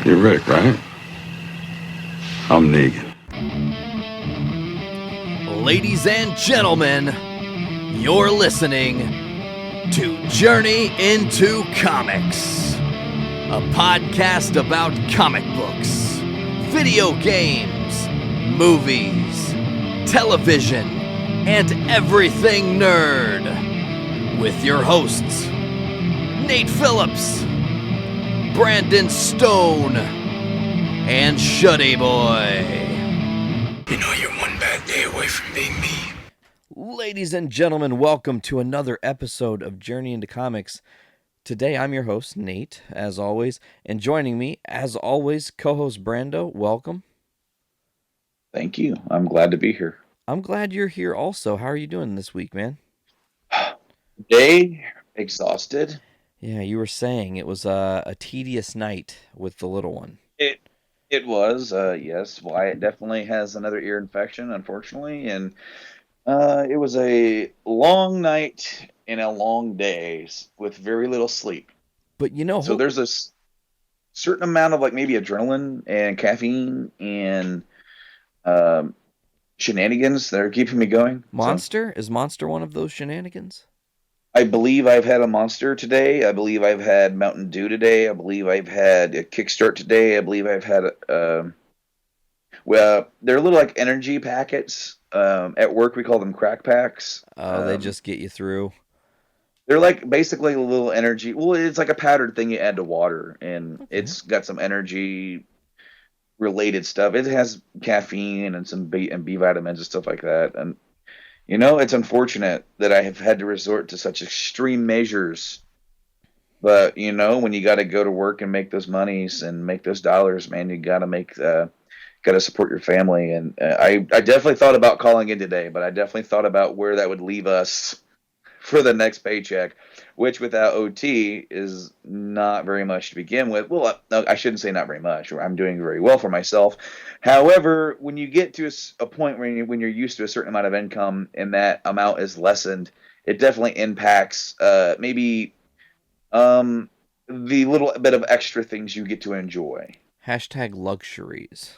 You're Rick, right? I'm Negan. Ladies and gentlemen, you're listening to Journey into Comics, a podcast about comic books, video games, movies, television, and everything nerd. With your hosts, Nate Phillips, Brandon Stone, and Shuddy Boy. You know you're one bad day away from being me. Ladies and gentlemen, welcome to another episode of Journey into Comics. Today I'm your host, Nate, as always, and joining me, as always, co-host Brando. Welcome. Thank you. I'm glad to be here. I'm glad you're here also. How are you doing this week, man? Day exhausted. Yeah, you were saying it was a tedious night with the little one. It was, yes. Wyatt definitely has another ear infection, unfortunately, and it was a long night and a long day with very little sleep. But you know, So there's a certain amount of like maybe adrenaline and caffeine and shenanigans that are keeping me going. Monster? Is Monster one of those shenanigans? I believe I've had a Monster today. I believe I've had Mountain Dew today. I believe I've had a Kickstart today. I believe I've had well, they're little like energy packets. At work, we call them crack packs. They just get you through. They're like basically a little energy. Well, it's like a powdered thing you add to water, and it's got some energy related stuff. It has caffeine and some B vitamins and stuff like that. And you know, it's unfortunate that I have had to resort to such extreme measures. But you know, when you got to go to work and make those monies and make those dollars, man, you got to got to support your family. And I definitely thought about calling in today, but I definitely thought about where that would leave us for the next paycheck, which without OT is not very much to begin with. Well, no, I shouldn't say not very much. I'm doing very well for myself. However, when you get to a point when you're used to a certain amount of income and that amount is lessened, it definitely impacts maybe the little bit of extra things you get to enjoy. Hashtag luxuries.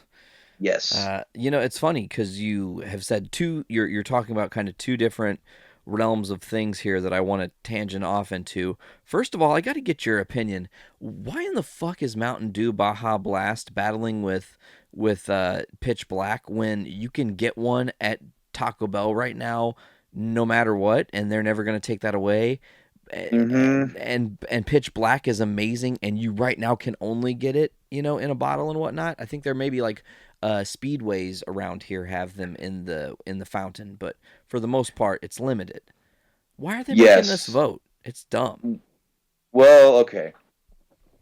Yes. You know, it's funny because you have said you're talking about kind of two different realms of things here that I want to tangent off into. First of all, I got to get your opinion. Why in the fuck is Mountain Dew Baja Blast battling with Pitch Black when you can get one at Taco Bell right now, no matter what, and they're never going to take that away? Mm-hmm. And Pitch Black is amazing, and you right now can only get it, you know, in a bottle and whatnot. I think there may be like speedways around here have them in the fountain, but for the most part, it's limited. Why are they making this vote? It's dumb. Well, okay.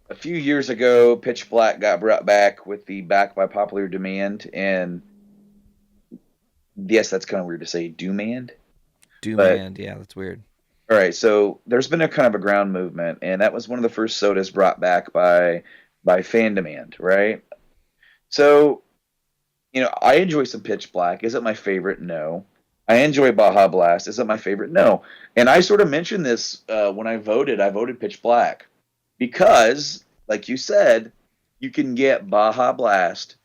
A few years ago, Pitch Black got brought back with the back by popular demand, and yes, that's kind of weird to say, demand. Demand, yeah, that's weird. All right, so there's been a kind of a ground movement, and that was one of the first sodas brought back by fan demand, right? So, you know, I enjoy some Pitch Black. Is it my favorite? No. I enjoy Baja Blast. Is it my favorite? No. And I sort of mentioned this when I voted. I voted Pitch Black because, like you said, you can get Baja Blast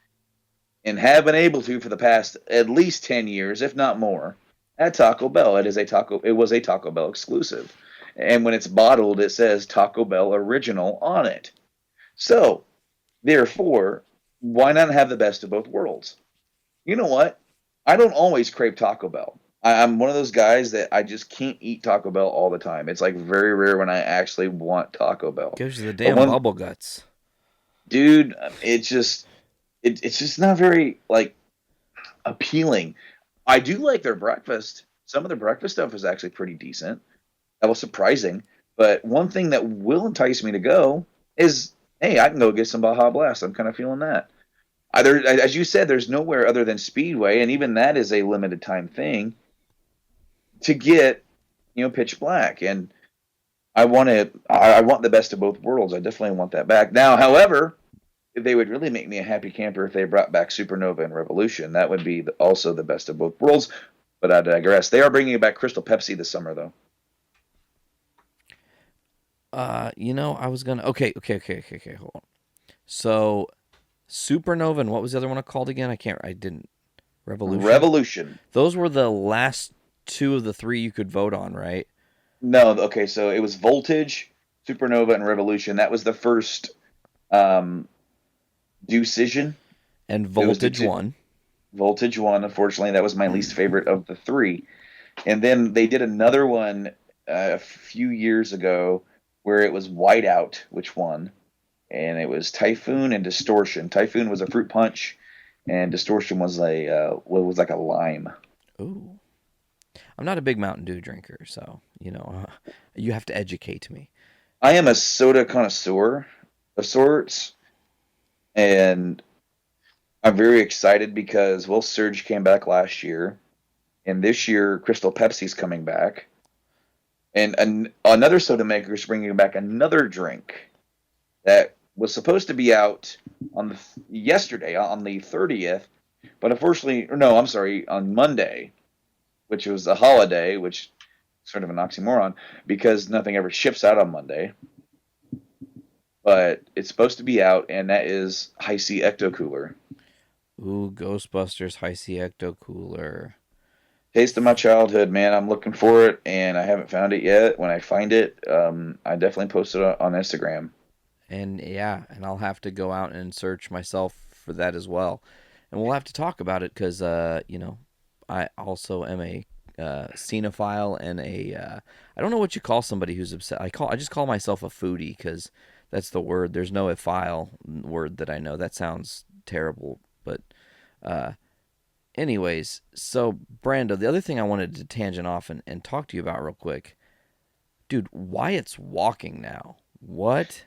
and have been able to for the past at least 10 years, if not more, at Taco Bell. It was a Taco Bell exclusive. And when it's bottled, it says Taco Bell Original on it. So, therefore, why not have the best of both worlds? You know what? I don't always crave Taco Bell. I'm one of those guys that I just can't eat Taco Bell all the time. It's like very rare when I actually want Taco Bell. Gives you the damn bubble guts. Dude, it's just not very like appealing. I do like their breakfast. Some of their breakfast stuff is actually pretty decent. That was surprising. But one thing that will entice me to go is, hey, I can go get some Baja Blast. I'm kind of feeling that. As you said, there's nowhere other than Speedway, and even that is a limited time thing to get, you know, Pitch Black. And I want the best of both worlds. I definitely want that back. Now, however, they would really make me a happy camper if they brought back Supernova and Revolution. That would be also the best of both worlds. But I digress. They are bringing back Crystal Pepsi this summer, though. You know, I was gonna. Okay. Hold on. So Supernova and what was the other one called again? I didn't. Revolution. Revolution. Those were the last two of the three you could vote on, right? No, okay, so it was Voltage, Supernova, and Revolution. That was the first um, decision. And It was Voltage won. Voltage one. Unfortunately, that was my least favorite of the three. And then they did another one a few years ago where it was Whiteout, which won, and it was Typhoon and Distortion. Typhoon was a fruit punch, and Distortion was what was like a lime. Ooh. I'm not a big Mountain Dew drinker, so, you have to educate me. I am a soda connoisseur of sorts, and I'm very excited because Surge came back last year, and this year Crystal Pepsi's coming back, and another soda maker is bringing back another drink that was supposed to be out on yesterday on the 30th, but unfortunately, no, I'm sorry, on Monday, which was a holiday, which is sort of an oxymoron because nothing ever ships out on Monday. But it's supposed to be out, and that is High C Ecto Cooler. Ooh, Ghostbusters High C Ecto Cooler. Taste of my childhood, man. I'm looking for it, and I haven't found it yet. When I find it, I definitely post it on Instagram. And yeah, and I'll have to go out and search myself for that as well. And we'll have to talk about it because, I also am a cinephile and I don't know what you call somebody who's obsessed. I just call myself a foodie because that's the word. There's no file word that I know. That sounds terrible, but uh, anyways. So Brando, the other thing I wanted to tangent off and talk to you about real quick, dude. Wyatt's walking now. What?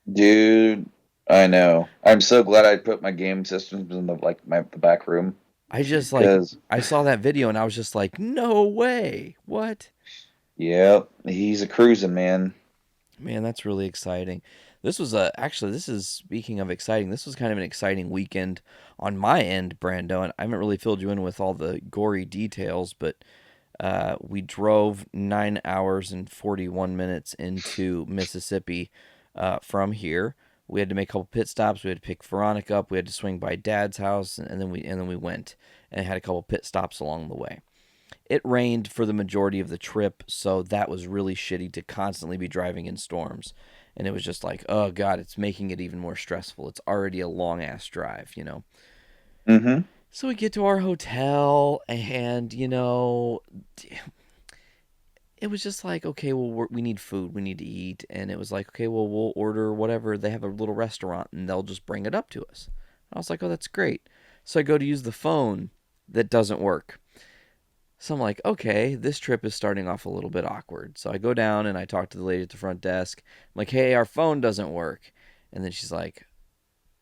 Dude, I know. I'm so glad I put my game systems in the back room I just because I saw that video and I was just like, no way. What? yep, he's a cruising man. Man, that's really exciting. This is speaking of exciting. This was kind of an exciting weekend on my end, Brando, and I haven't really filled you in with all the gory details, but we drove 9 hours and 41 minutes into Mississippi from here. We had to make a couple pit stops. We had to pick Veronica up. We had to swing by Dad's house, and then we went and had a couple pit stops along the way. It rained for the majority of the trip, so that was really shitty to constantly be driving in storms. And it was just like, oh god, it's making it even more stressful. It's already a long ass drive. Mm-hmm. So we get to our hotel, and it was just like, okay, well, we need food, we need to eat, and it was like, okay, well, we'll order whatever. They have a little restaurant, and they'll just bring it up to us. I was like, oh, that's great. So I go to use the phone, that doesn't work. So I'm like, okay, this trip is starting off a little bit awkward. So I go down and I talk to the lady at the front desk. I'm like, hey, our phone doesn't work. And then she's like,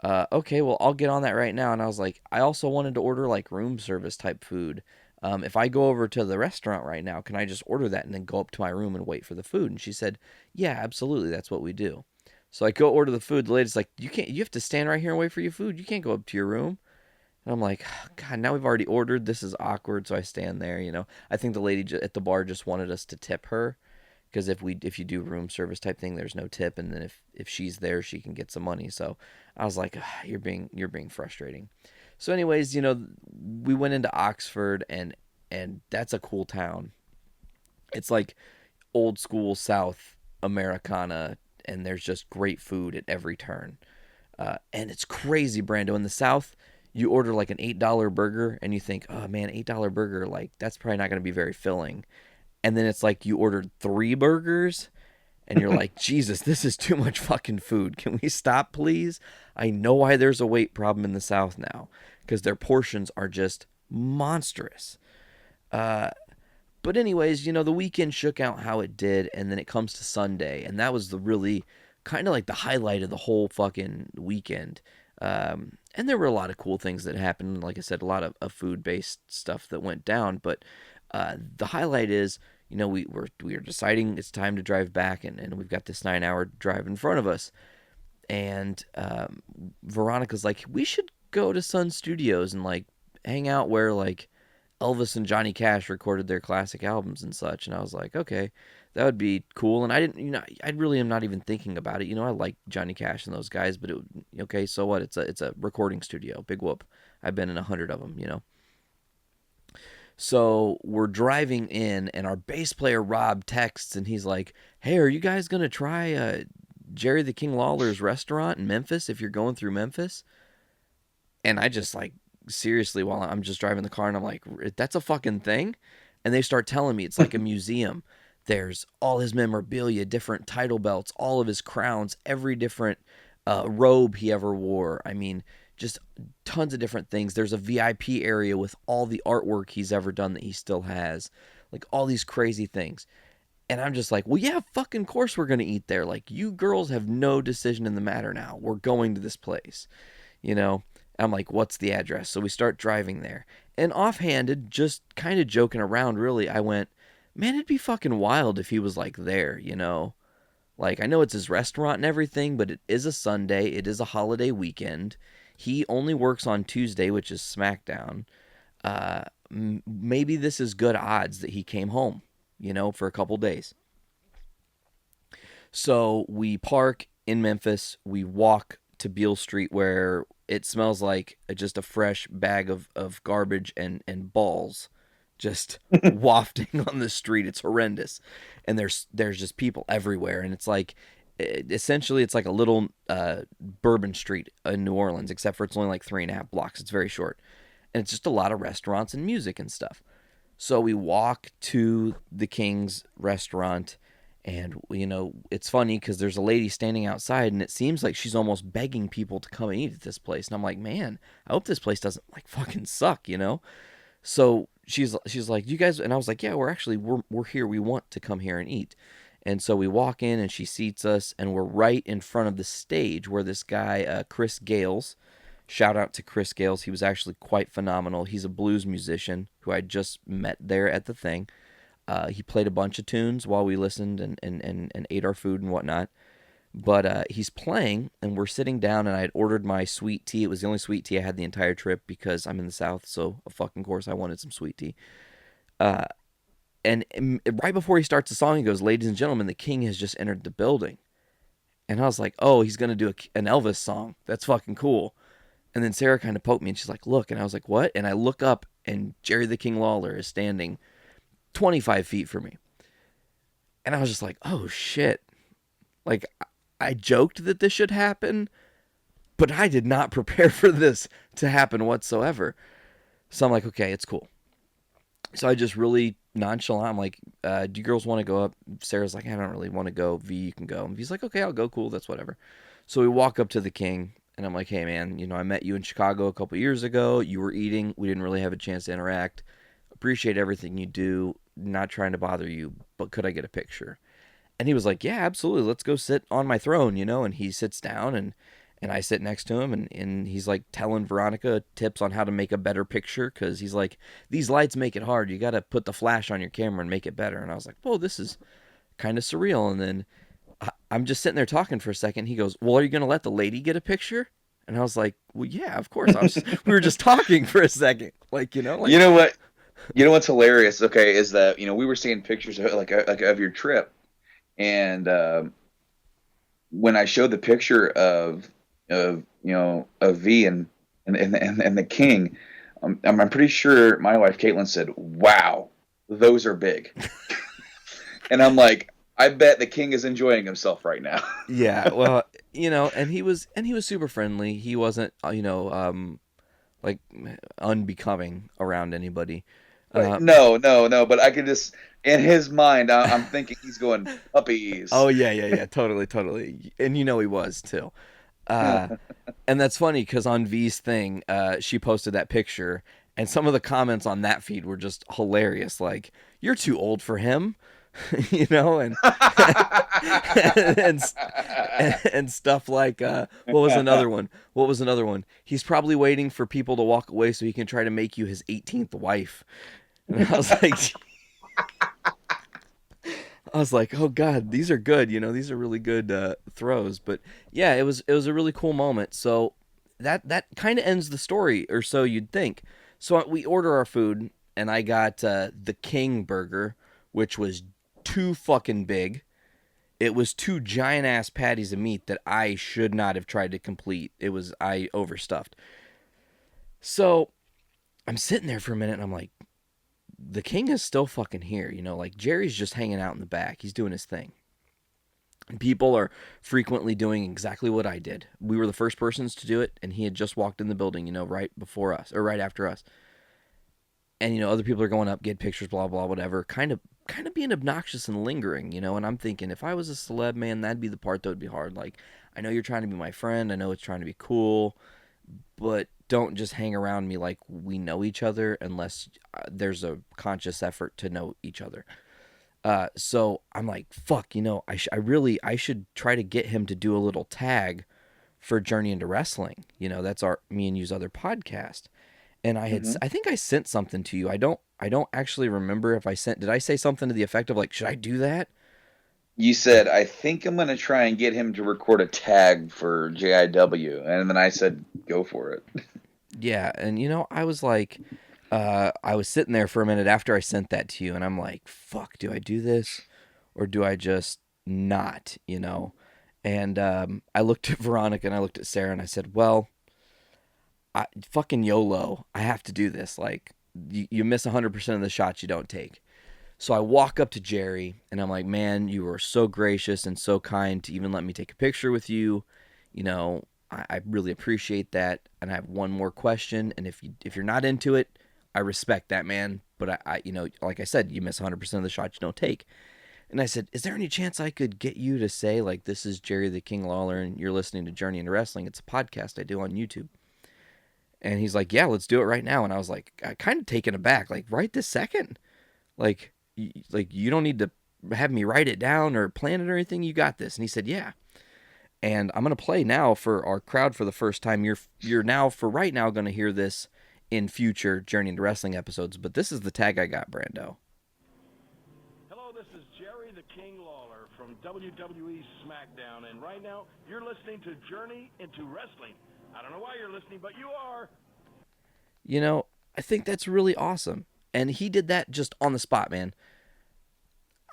okay, well, I'll get on that right now. And I was like, I also wanted to order like room service type food. If I go over to the restaurant right now, can I just order that and then go up to my room and wait for the food? And she said, yeah, absolutely. That's what we do. So I go order the food. The lady's like, you have to stand right here and wait for your food. You can't go up to your room. And I'm like, God, now we've already ordered. This is awkward. So I stand there. I think the lady at the bar just wanted us to tip her because if you do room service type thing, there's no tip, and then if she's there, she can get some money. So I was like, you're being frustrating. So anyways, we went into Oxford, and that's a cool town. It's like old school South Americana, and there's just great food at every turn. And it's crazy, Brando. In the South, you order like an $8 burger, and you think, oh man, $8 burger, like that's probably not going to be very filling. And then it's like you ordered 3 burgers, and you're like, Jesus, this is too much fucking food. Can we stop, please? I know why there's a weight problem in the South now, because their portions are just monstrous. But anyways, the weekend shook out how it did, and then it comes to Sunday, and that was the really kind of like the highlight of the whole fucking weekend. And there were a lot of cool things that happened. Like I said, a lot of food-based stuff that went down. But the highlight is, we were deciding it's time to drive back, and we've got this 9-hour drive in front of us. And Veronica's like, we should go to Sun Studios and like hang out where like Elvis and Johnny Cash recorded their classic albums and such. And I was like, okay, That would be cool. And I didn't, I really am not even thinking about it. I like Johnny Cash and those guys, but okay, so what? It's a recording studio. Big whoop. I've been in 100 of them. So we're driving in, and our bass player Rob texts, and he's like, "Hey, are you guys gonna try Jerry the King Lawler's restaurant in Memphis if you're going through Memphis?" And I just like seriously, while I'm just driving the car, and I'm like, "That's a fucking thing." And they start telling me it's like a museum. There's all his memorabilia, different title belts, all of his crowns, every different robe he ever wore. I mean, just tons of different things. There's a VIP area with all the artwork he's ever done that he still has. Like all these crazy things. And I'm just like, well, yeah, fucking course we're going to eat there. Like, you girls have no decision in the matter now. We're going to this place. I'm like, what's the address? So we start driving there. And offhanded, just kind of joking around, really, I went, man, it'd be fucking wild if he was like there. Like, I know it's his restaurant and everything, but it is a Sunday. It is a holiday weekend. He only works on Tuesday, which is SmackDown. Maybe this is good odds that he came home, for a couple days. So we park in Memphis. We walk to Beale Street, where it smells like just a fresh bag of garbage and balls just wafting on the street. It's horrendous. And there's just people everywhere. And it's like, essentially, it's like a little Bourbon Street in New Orleans, except for it's only like 3.5 blocks. It's very short. And it's just a lot of restaurants and music and stuff. So we walk to the King's restaurant, and, it's funny because there's a lady standing outside, and it seems like she's almost begging people to come and eat at this place. And I'm like, man, I hope this place doesn't like fucking suck, So she's like, you guys, and I was like, yeah, we're here. We want to come here and eat. And so we walk in, and she seats us, and we're right in front of the stage where this guy, Chris Gales, shout out to Chris Gales. He was actually quite phenomenal. He's a blues musician who I just met there at the thing. He played a bunch of tunes while we listened and ate our food and whatnot. But he's playing, and we're sitting down, and I had ordered my sweet tea. It was the only sweet tea I had the entire trip because I'm in the South, so of fucking course I wanted some sweet tea. And right before he starts the song, he goes, "Ladies and gentlemen, the King has just entered the building." And I was like, oh, he's going to do an Elvis song. That's fucking cool. And then Sarah kind of poked me, and she's like, look. And I was like, what? And I look up, and Jerry the King Lawler is standing 25 feet from me. And I was just like, oh, shit. Like, I joked that this should happen, but I did not prepare for this to happen whatsoever. So I'm like, okay, it's cool. So I just really nonchalant, I'm like, do you girls want to go up? Sarah's like, I don't really want to go. V, you can go. And V's like, okay, I'll go. Cool, that's whatever. So we walk up to the King, and I'm like, hey, man, I met you in Chicago a couple years ago. You were eating. We didn't really have a chance to interact. Appreciate everything you do. Not trying to bother you, but could I get a picture? And he was like, yeah, absolutely. Let's go sit on my throne, And he sits down, and I sit next to him, and he's like telling Veronica tips on how to make a better picture, because he's like, these lights make it hard. You got to put the flash on your camera and make it better. And I was like, whoa, this is kind of surreal. And then I'm just sitting there talking for a second. He goes, well, are you going to let the lady get a picture? And I was like, well, yeah, of course. We were just talking for a second. Like, You know what? You know what's hilarious? Okay, is that we were seeing pictures of your trip, and when I showed the picture of V and the King, I'm pretty sure my wife Caitlin said, "Wow, those are big," and I'm like, I bet the King is enjoying himself right now. Yeah, well, and he was super friendly. He wasn't, like unbecoming around anybody. No, but I could just, in his mind, I'm thinking he's going, puppies. Oh, yeah, totally. And he was, too. And that's funny, because on V's thing, she posted that picture, and some of the comments on that feed were just hilarious. Like, you're too old for him, and and stuff like, what was another one? He's probably waiting for people to walk away so he can try to make you his 18th wife. And I was like, oh God, these are good. These are really good throws. But yeah, it was a really cool moment. So that kind of ends the story, or so you'd think. So we order our food, and I got the King burger, which was too fucking big. It was 2 giant ass patties of meat that I should not have tried to complete. I overstuffed. So I'm sitting there for a minute and I'm like, the king is still fucking here, like Jerry's just hanging out in the back. He's doing his thing. And people are frequently doing exactly what I did. We were the first persons to do it, and he had just walked in the building, right before us, or right after us. And, other people are going up, get pictures, blah, blah, whatever, kind of being obnoxious and lingering, and I'm thinking, if I was a celeb, man, that'd be the part that would be hard. Like, I know you're trying to be my friend, I know it's trying to be cool, but don't just hang around me like we know each other unless there's a conscious effort to know each other. So I'm like, fuck, I should try to get him to do a little tag for Journey into Wrestling. That's me and you's other podcast. And I think I sent something to you. I don't actually remember if did I say something to the effect of like, should I do that? You said, I think I'm going to try and get him to record a tag for JIW. And then I said, go for it. Yeah. And I was like, I was sitting there for a minute after I sent that to you, and I'm like, fuck, do I do this or do I just not, And I looked at Veronica and I looked at Sarah and I said, well, fucking YOLO, I have to do this. Like, you miss 100% of the shots you don't take. So I walk up to Jerry and I'm like, man, you were so gracious and so kind to even let me take a picture with you. I really appreciate that. And I have one more question. And if you're not into it, I respect that, man. But I like I said, you miss 100% of the shots you don't take. And I said, is there any chance I could get you to say, like, this is Jerry the King Lawler and you're listening to Journey into Wrestling? It's a podcast I do on YouTube. And he's like, yeah, let's do it right now. And I was like, kind of taken aback, like, right this second? Like you don't need to have me write it down or plan it or anything. You got this. And he said, yeah. And I'm going to play now for our crowd for the first time. You're now, for right now, going to hear this in future Journey into Wrestling episodes. But this is the tag I got, Brando. Hello, this is Jerry the King Lawler from WWE SmackDown. And right now, you're listening to Journey into Wrestling. I don't know why you're listening, but you are. I think that's really awesome. And he did that just on the spot, man.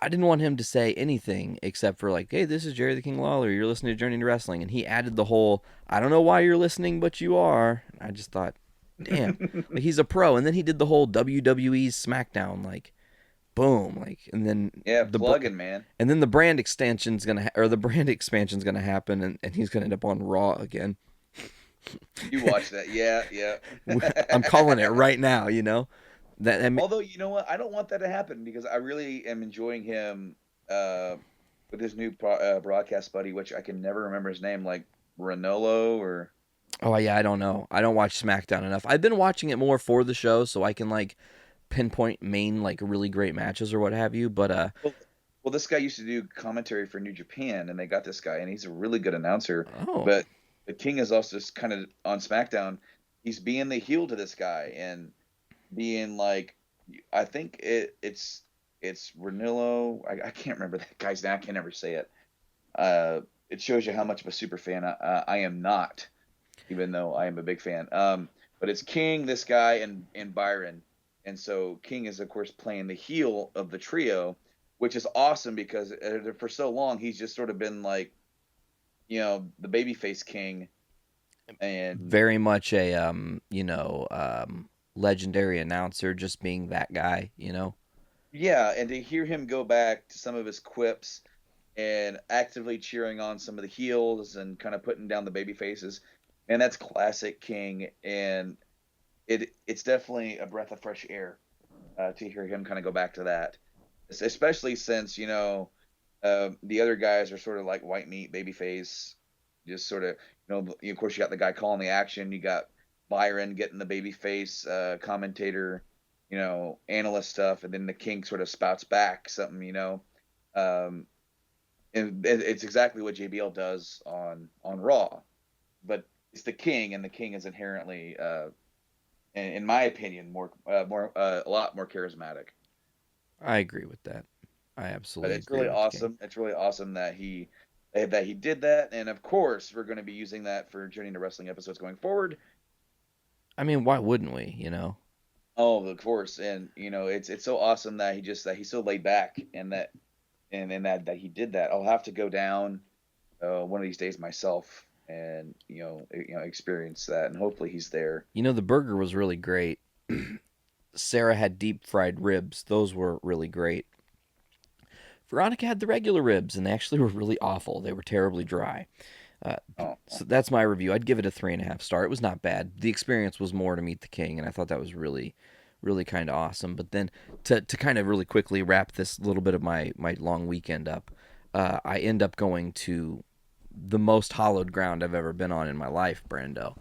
I didn't want him to say anything except for like, hey, this is Jerry the King Lawler. You're listening to Journey into Wrestling. And he added the whole, I don't know why you're listening, but you are. And I just thought, damn, like, he's a pro. And then he did the whole WWE SmackDown, like, boom, like, and then plugging, man. And then the brand expansion's gonna happen, and he's gonna end up on Raw again. You watch that, yeah. I'm calling it right now. Although, you know what? I don't want that to happen because I really am enjoying him with his new broadcast buddy, which I can never remember his name, like Ranolo or... Oh, yeah, I don't know. I don't watch SmackDown enough. I've been watching it more for the show so I can, like, pinpoint main, like, really great matches or what have you, but... Well, this guy used to do commentary for New Japan, and they got this guy, and he's a really good announcer. Oh. But the King is also just kind of on SmackDown. He's being the heel to this guy, and being like, I think it's Ranillo. I can't remember that guy's name. I can never say it. It shows you how much of a super fan I am not, even though I am a big fan. But it's King, this guy, and Byron. And so King is, of course, playing the heel of the trio, which is awesome because for so long he's just sort of been like, the babyface king. And very much a, legendary announcer, just being that guy, Yeah, and to hear him go back to some of his quips and actively cheering on some of the heels and kind of putting down the baby faces, and that's classic King, and it's definitely a breath of fresh air to hear him kind of go back to that, especially since the other guys are sort of like white meat, baby face, just sort of, of course you got the guy calling the action, you got Byron getting the baby face commentator, analyst stuff, and then the King sort of spouts back something, and it's exactly what JBL does on Raw, but it's the King, and the King is inherently, in my opinion, a lot more charismatic. I agree with that. I absolutely. But it's really awesome. It's really awesome that he did that, and of course we're going to be using that for Journey into Wrestling episodes going forward. I mean, why wouldn't we? Oh, of course, and it's so awesome that he's so laid back, and that and that he did that. I'll have to go down one of these days myself and experience that, and hopefully he's there. You know, the burger was really great. Sarah had deep fried ribs. Those were really great. Veronica had the regular ribs, and they actually were really awful. They were terribly dry. Uh, Oh, so that's my review. I'd give it a 3.5 star. It was not bad. The experience was more to meet the king, and I thought that was really, really kind of awesome. But then to kind of really quickly wrap this little bit of my long weekend up, I end up going to the most hallowed ground I've ever been on in my life, Brando.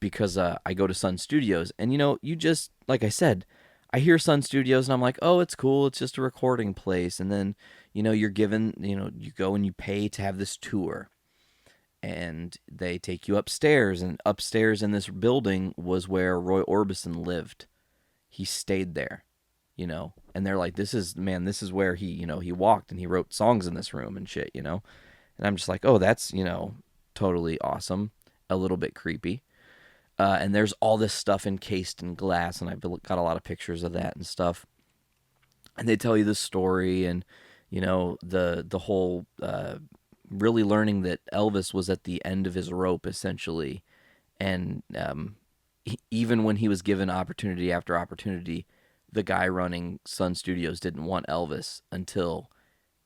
Because I go to Sun Studios, and you just like I said, I hear Sun Studios, and I'm like, oh, it's cool, it's just a recording place, and then you're given, you go and you pay to have this tour, and they take you upstairs, and upstairs in this building was where Roy Orbison lived. He stayed there, and they're like, this is where he walked and he wrote songs in this room and shit, and I'm just like, oh, that's totally awesome, a little bit creepy. And there's all this stuff encased in glass, and I've got a lot of pictures of that and stuff. And they tell you the story, and the whole really learning that Elvis was at the end of his rope, essentially, and even when he was given opportunity after opportunity, the guy running Sun Studios didn't want Elvis until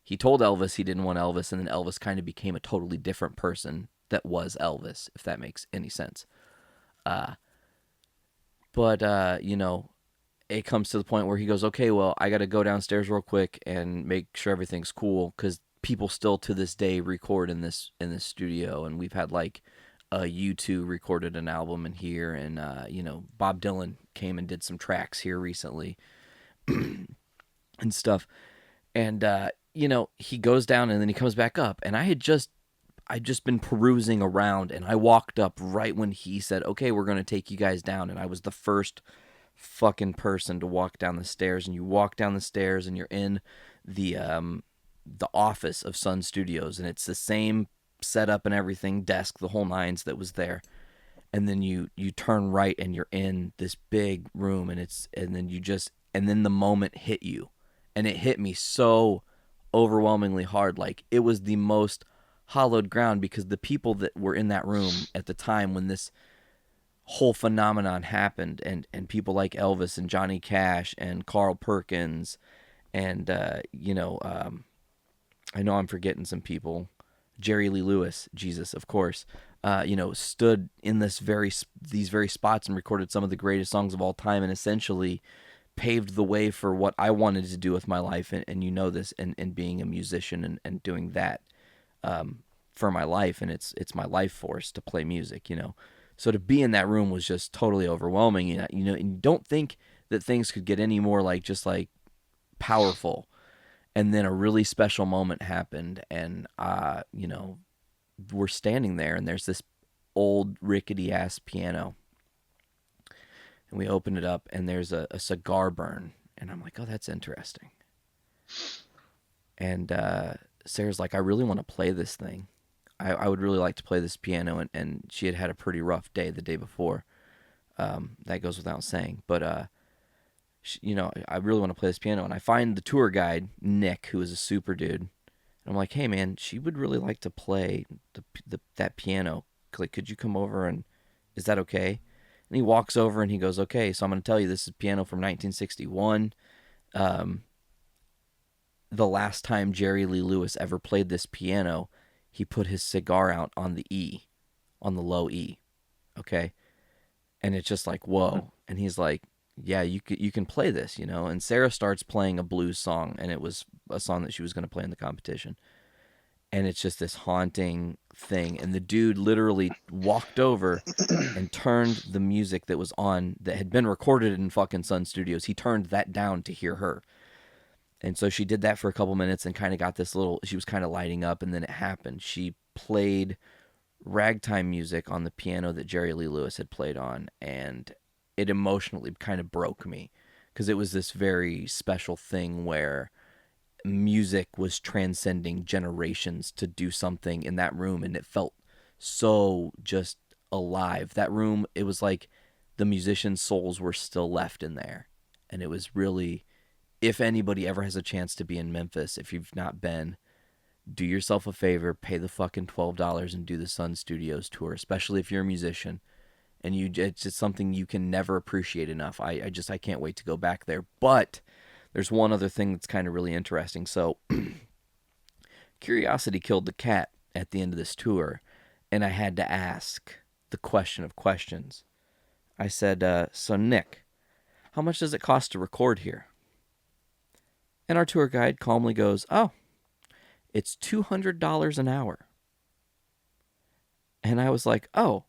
he told Elvis he didn't want Elvis, and then Elvis kind of became a totally different person that was Elvis, if that makes any sense. But it comes to the point where he goes, okay, well, I got to go downstairs real quick and make sure everything's cool, because people still to this day record in this studio, and we've had like U2 recorded an album in here, and Bob Dylan came and did some tracks here recently and stuff, and he goes down and then he comes back up, and I'd just been perusing around, and I walked up right when he said, okay, we're going to take you guys down. And I was the first fucking person to walk down the stairs. And you walk down the stairs, and you're in the office of Sun Studios. And it's the same setup and everything, desk, the whole nines that was there. And then you turn right, and you're in this big room. And then the moment hit you. And it hit me so overwhelmingly hard. Like, it was the most hallowed ground, because the people that were in that room at the time when this whole phenomenon happened, and people like Elvis and Johnny Cash and Carl Perkins, and I know I'm forgetting some people, Jerry Lee Lewis, Jesus, of course, stood in these very spots and recorded some of the greatest songs of all time, and essentially paved the way for what I wanted to do with my life, and this, and being a musician and doing that. For my life, and it's my life force to play music, So to be in that room was just totally overwhelming, and you don't think that things could get any more just powerful. And then a really special moment happened, and we're standing there, and there's this old rickety ass piano, and we open it up, and there's a cigar burn, and I'm like, oh, that's interesting. And Sarah's like, I really want to play this thing. I would really like to play this piano, and she had a pretty rough day the day before. That goes without saying. But, I really want to play this piano. And I find the tour guide, Nick, who is a super dude. And I'm like, hey, man, she would really like to play that piano. Like, could you come over, and is that okay? And he walks over, and he goes, okay, so I'm going to tell you, this is piano from 1961. The last time Jerry Lee Lewis ever played this piano, he put his cigar out on the E, on the low E, okay? And it's just like, whoa. And he's like, yeah, you can play this, And Sarah starts playing a blues song, and it was a song that she was going to play in the competition. And it's just this haunting thing. And the dude literally walked over and turned the music that was on, that had been recorded in fucking Sun Studios, he turned that down to hear her. And so she did that for a couple minutes and kind of got this she was kind of lighting up, and then it happened. She played ragtime music on the piano that Jerry Lee Lewis had played on, and it emotionally kind of broke me, because it was this very special thing where music was transcending generations to do something in that room, and it felt so just alive. That room, it was like the musicians' souls were still left in there, and it was really if anybody ever has a chance to be in Memphis, if you've not been, do yourself a favor, pay the fucking $12 and do the Sun Studios tour, especially if you're a musician. And it's just something you can never appreciate enough. I can't wait to go back there. But there's one other thing that's kind of really interesting. So curiosity killed the cat at the end of this tour, and I had to ask the question of questions. I said, so Nick, how much does it cost to record here? And our tour guide calmly goes, oh, it's $200 an hour. And I was like, oh,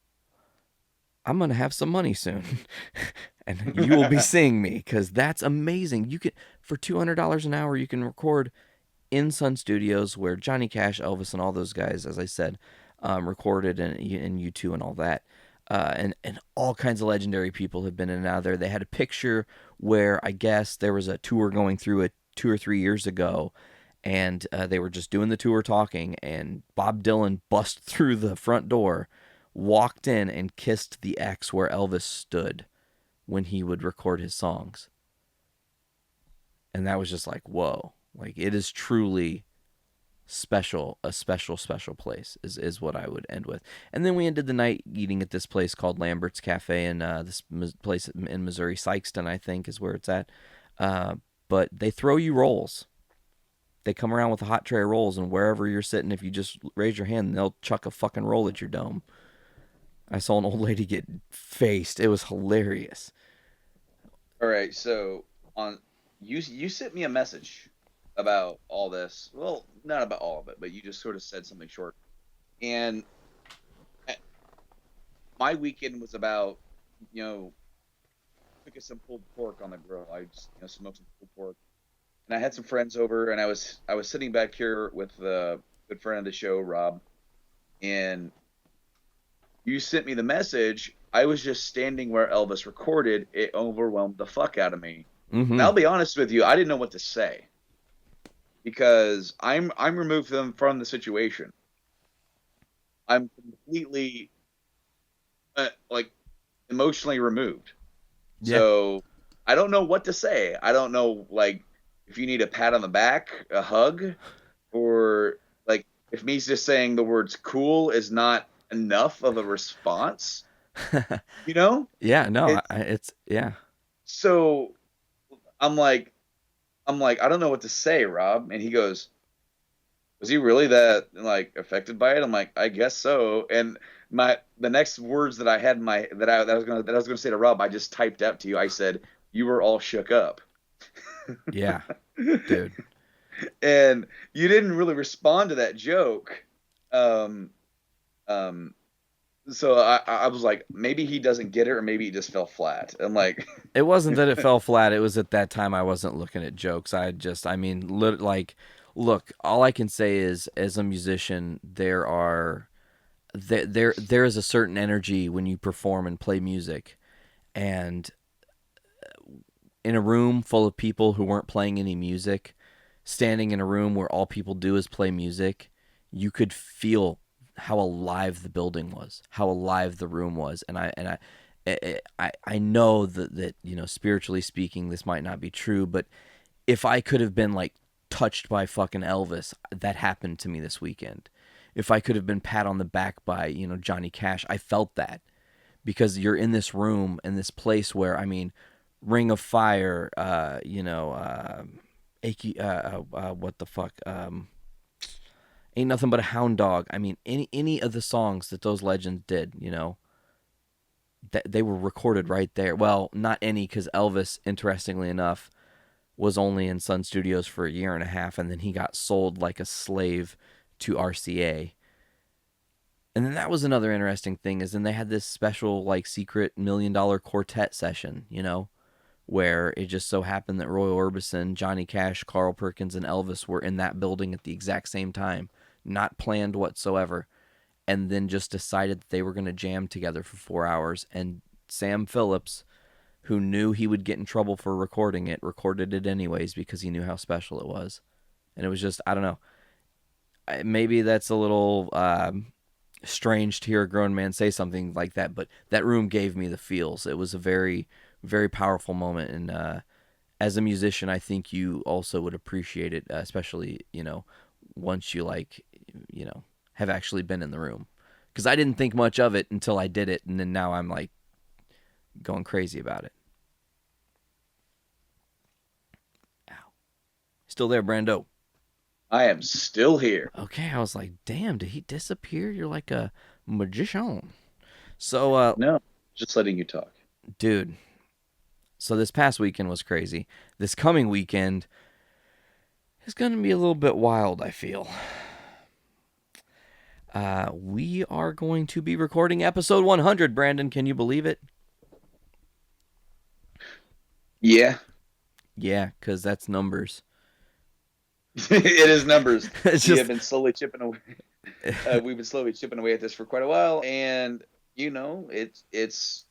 I'm going to have some money soon. And you will be seeing me, because that's amazing. You can, for $200 an hour, you can record in Sun Studios, where Johnny Cash, Elvis, and all those guys, as I said, recorded, and U2 and all that. And all kinds of legendary people have been in and out of there. They had a picture where I guess there was a tour going through it 2 or 3 years ago, and they were just doing the tour talking, and Bob Dylan bust through the front door, walked in, and kissed the X where Elvis stood when he would record his songs. And that was just like, whoa. Like, it is truly special, a special place is what I would end with. And then we ended the night eating at this place called Lambert's Cafe, and this place in Missouri, Sykeston, I think, is where it's at. But they throw you rolls. They come around with a hot tray of rolls, and wherever you're sitting, if you just raise your hand, they'll chuck a fucking roll at your dome. I saw an old lady get faced. It was hilarious. All right, so you sent me a message about all this. Well, not about all of it, but you just sort of said something short. And my weekend was about, cooking some pulled pork on the grill. I just smoked some pulled pork, and I had some friends over, and I was sitting back here with a good friend of the show, Rob, and you sent me the message. I was just standing where Elvis recorded. It overwhelmed the fuck out of me. Mm-hmm. And I'll be honest with you, I didn't know what to say, because I'm removed from the situation. I'm completely emotionally removed. Yeah. So I don't know what to say. I don't know, like, if you need a pat on the back, a hug, or like if me just saying the words "cool" is not enough of a response. Yeah, no, it's yeah. So I'm like, I don't know what to say, Rob. And he goes, was he really that affected by it? I'm like, I guess so. And the next words that I had that I was gonna say to Rob, I just typed up to you. I said, you were all shook up. Yeah, dude. And you didn't really respond to that joke. So I was like, maybe he doesn't get it, or maybe he just fell flat. I'm like, it wasn't that it fell flat. It was at that time I wasn't looking at jokes. Look, all I can say is, as a musician, there is a certain energy when you perform and play music, and in a room full of people who weren't playing any music, standing in a room where all people do is play music, you could feel how alive the building was, how alive the room was. And I know that spiritually speaking, this might not be true, but if I could have been touched by fucking Elvis, that happened to me this weekend. If I could have been pat on the back by, Johnny Cash, I felt that, because you're in this room, in this place where, Ring of Fire, what the fuck, Ain't Nothing But a Hound Dog. Any of the songs that those legends did, that they were recorded right there. Well, not any, because Elvis, interestingly enough, was only in Sun Studios for 1.5 years, and then he got sold like a slave to RCA. And then that was another interesting thing, is then they had this special secret $1 million quartet session, where it just so happened that Roy Orbison, Johnny Cash, Carl Perkins, and Elvis were in that building at the exact same time. Not planned whatsoever. And then just decided that they were going to jam together for 4 hours. And Sam Phillips, who knew he would get in trouble for recording it, recorded it anyways, because he knew how special it was. And it was just, I don't know. Maybe that's a little strange to hear a grown man say something like that, but that room gave me the feels. It was a very, very powerful moment, as a musician, I think you also would appreciate it, especially, once you have actually been in the room. Because I didn't think much of it until I did it, and then now I'm like going crazy about it. Ow. Still there, Brando? I am still here. Okay, I was like, damn, did he disappear? You're like a magician. So, No, just letting you talk. dude, so this past weekend was crazy. This coming weekend is going to be a little bit wild, I feel. We are going to be recording episode 100, Brandon. Can you believe it? Yeah. Yeah, because that's numbers. It is numbers. It's We just- have been slowly chipping away. We've been slowly chipping away at this for quite a while, and it's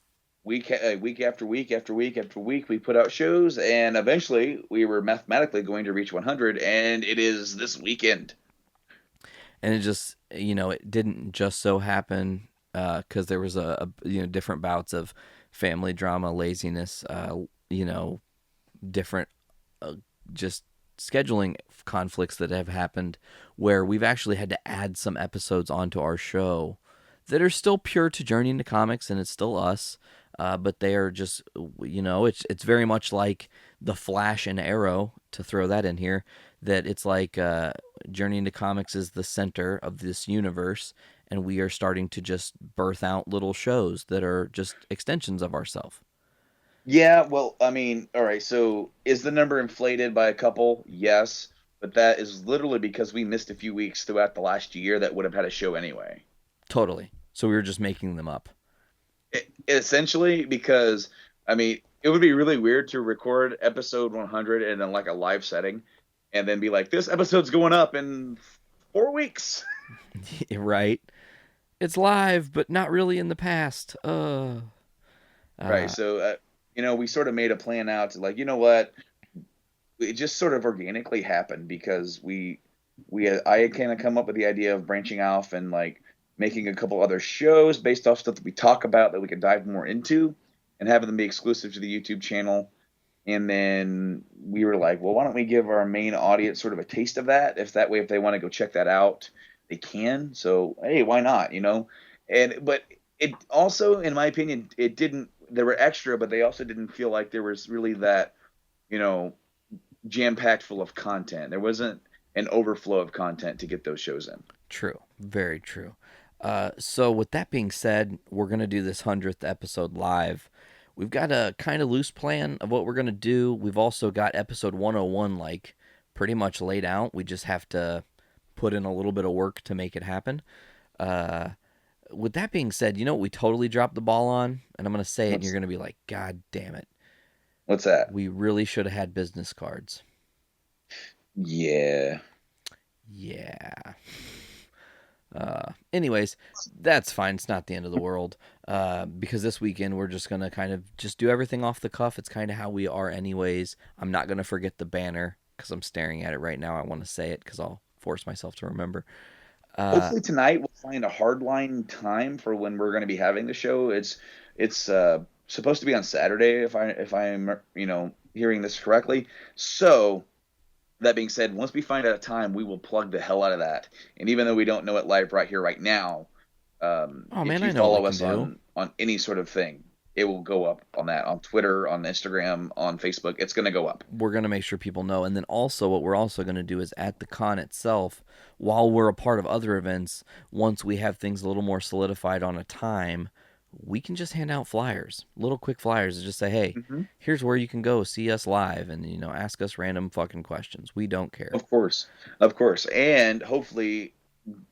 week after week after week after week. We put out shows, and eventually we were mathematically going to reach 100, and it is this weekend. And it just, it didn't just so happen because there was a different bouts of family drama, laziness, different just scheduling conflicts that have happened where we've actually had to add some episodes onto our show that are still pure to Journey into Comics, and it's still us, but they are just, it's very much like the Flash and Arrow, to throw that in here, that it's like Journey into Comics is the center of this universe, and we are starting to just birth out little shows that are just extensions of ourselves. Yeah, well, I mean, all right, so is the number inflated by a couple? Yes, but that is literally because we missed a few weeks throughout the last year that would have had a show anyway. Totally. So we were just making them up. Essentially, because, I mean, it would be really weird to record episode 100 in like a live setting and then be like, this episode's going up in 4 weeks. Right? It's live, but not really in the past. Right, so, we sort of made a plan out to like, you know what? It just sort of organically happened because I had kind of come up with the idea of branching off and like making a couple other shows based off stuff that we talk about that we could dive more into and having them be exclusive to the YouTube channel. And then we were like, well, why don't we give our main audience sort of a taste of that? If they want to go check that out, they can. So, hey, why not, but it also, in my opinion, they were extra, but they also didn't feel like there was really that, jam-packed full of content. There wasn't an overflow of content to get those shows in. True. Very true. So with that being said, we're going to do this 100th episode live. We've got a kind of loose plan of what we're going to do. We've also got episode 101 like pretty much laid out. We just have to put in a little bit of work to make it happen. With that being said, what we totally dropped the ball on? And I'm going to say it and you're going to be like, God damn it. What's that? We really should have had business cards. Yeah. Anyways, that's fine. It's not the end of the world. Because this weekend we're just going to kind of just do everything off the cuff. It's kind of how we are anyways. I'm not going to forget the banner because I'm staring at it right now. I want to say it because I'll force myself to remember. Hopefully tonight we'll find a hardline time for when we're going to be having the show. It's supposed to be on Saturday if I'm hearing this correctly. So that being said, once we find out a time, we will plug the hell out of that. And even though we don't know it live right here right now, if you follow us on any sort of thing, it will go up on that, on Twitter, on Instagram, on Facebook. It's going to go up. We're going to make sure people know. And then also what we're also going to do is at the con itself, while we're a part of other events, once we have things a little more solidified on a time, we can just hand out flyers, little quick flyers, and just say, hey, here's where you can go see us live and, ask us random fucking questions. We don't care. Of course. And hopefully,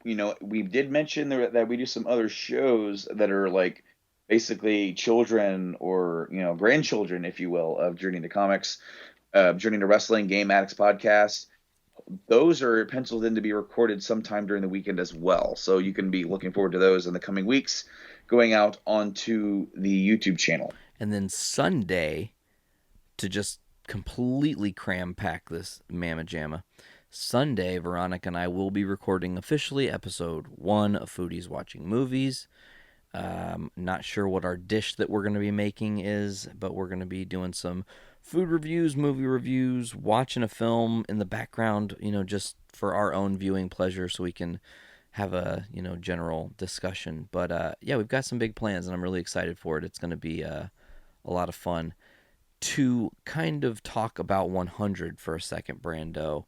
we did mention that we do some other shows that are like basically children or, grandchildren, if you will, of Journey to Comics, Journey to Wrestling, Game Addicts podcast. Those are penciled in to be recorded sometime during the weekend as well. So you can be looking forward to those in the coming weeks going out onto the YouTube channel. And then Sunday, to just completely cram pack this mamma jamma, Sunday, Veronica and I will be recording officially episode 1 of Foodies Watching Movies. Not sure what our dish that we're going to be making is, but we're going to be doing some food reviews, movie reviews, watching a film in the background, just for our own viewing pleasure so we can have a, general discussion. But yeah, we've got some big plans and I'm really excited for it. It's going to be a lot of fun. To kind of talk about 100 for a second, Brando,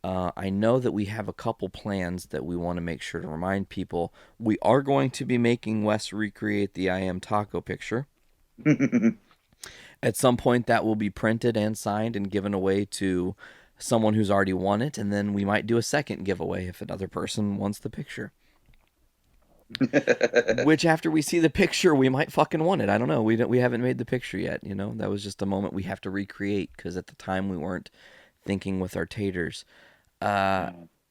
I know that we have a couple plans that we want to make sure to remind people. We are going to be making Wes recreate the I Am Taco picture. At some point, that will be printed and signed and given away to someone who's already won it, and then we might do a second giveaway if another person wants the picture. Which, after we see the picture, we might fucking want it. I don't know. We haven't made the picture yet. That was just a moment we have to recreate because at the time we weren't thinking with our taters.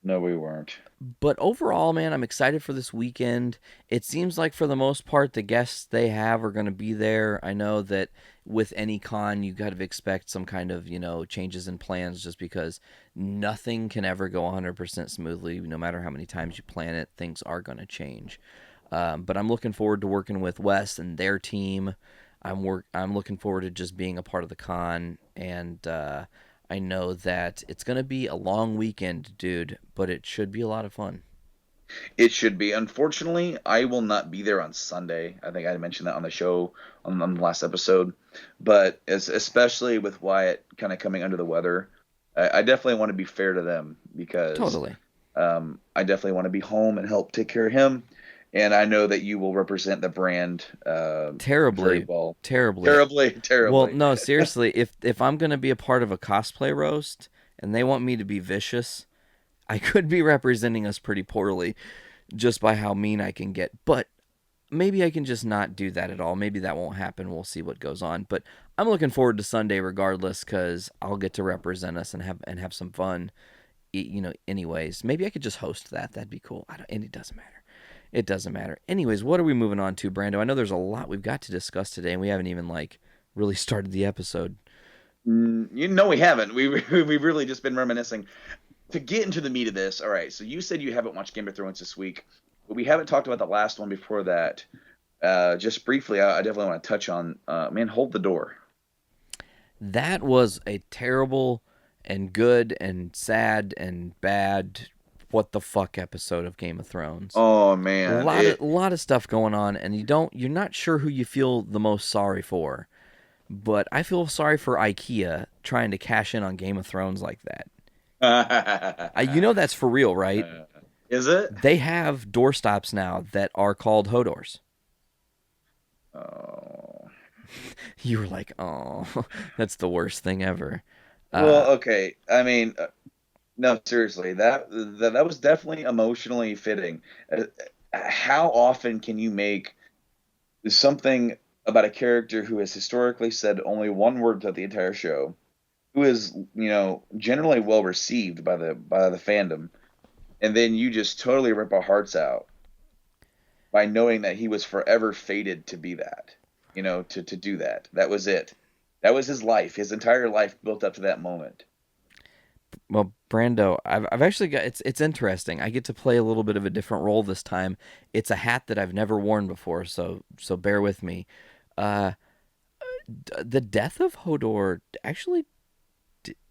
No, we weren't. But overall, man, I'm excited for this weekend. It seems like for the most part, the guests they have are going to be there. I know that with any con, you got to expect some kind of, changes in plans just because nothing can ever go 100% smoothly. No matter how many times you plan it, things are going to change. But I'm looking forward to working with Wes and their team. I'm looking forward to just being a part of the con, and I know that it's going to be a long weekend, dude, but it should be a lot of fun. It should be. Unfortunately, I will not be there on Sunday. I think I mentioned that on the show on the last episode. But especially with Wyatt kind of coming under the weather, I definitely want to be fair to them because Totally. I definitely want to be home and help take care of him. And I know that you will represent the brand terribly very well. Terribly. Terribly. Well, no, seriously, if I'm going to be a part of a cosplay roast and they want me to be vicious, I could be representing us pretty poorly just by how mean I can get. But maybe I can just not do that at all. Maybe that won't happen. We'll see what goes on. But I'm looking forward to Sunday regardless because I'll get to represent us and have some fun. Anyways, maybe I could just host that. That'd be cool. And it doesn't matter. It doesn't matter. Anyways, what are we moving on to, Brando? I know there's a lot we've got to discuss today, and we haven't even really started the episode. We haven't. We've really just been reminiscing. To get into the meat of this, all right, so you said you haven't watched Game of Thrones this week, but we haven't talked about the last one before that. Just briefly, I definitely want to touch on, Hold the Door. That was a terrible and good and sad and bad what the fuck episode of Game of Thrones. Oh, man. A lot of stuff going on, and you're not sure who you feel the most sorry for. But I feel sorry for IKEA trying to cash in on Game of Thrones like that. That's for real, right? Is it? They have doorstops now that are called Hodors. Oh. You were like, oh, that's the worst thing ever. Well, okay. I mean, no, seriously, that was definitely emotionally fitting. How often can you make something about a character who has historically said only one word throughout the entire show, who is, generally well received by the fandom, and then you just totally rip our hearts out by knowing that he was forever fated to be that, to do that. That was it. That was his life. His entire life built up to that moment. Well, Brando, I've actually got it's interesting. I get to play a little bit of a different role this time. It's a hat that I've never worn before, so bear with me. The death of Hodor actually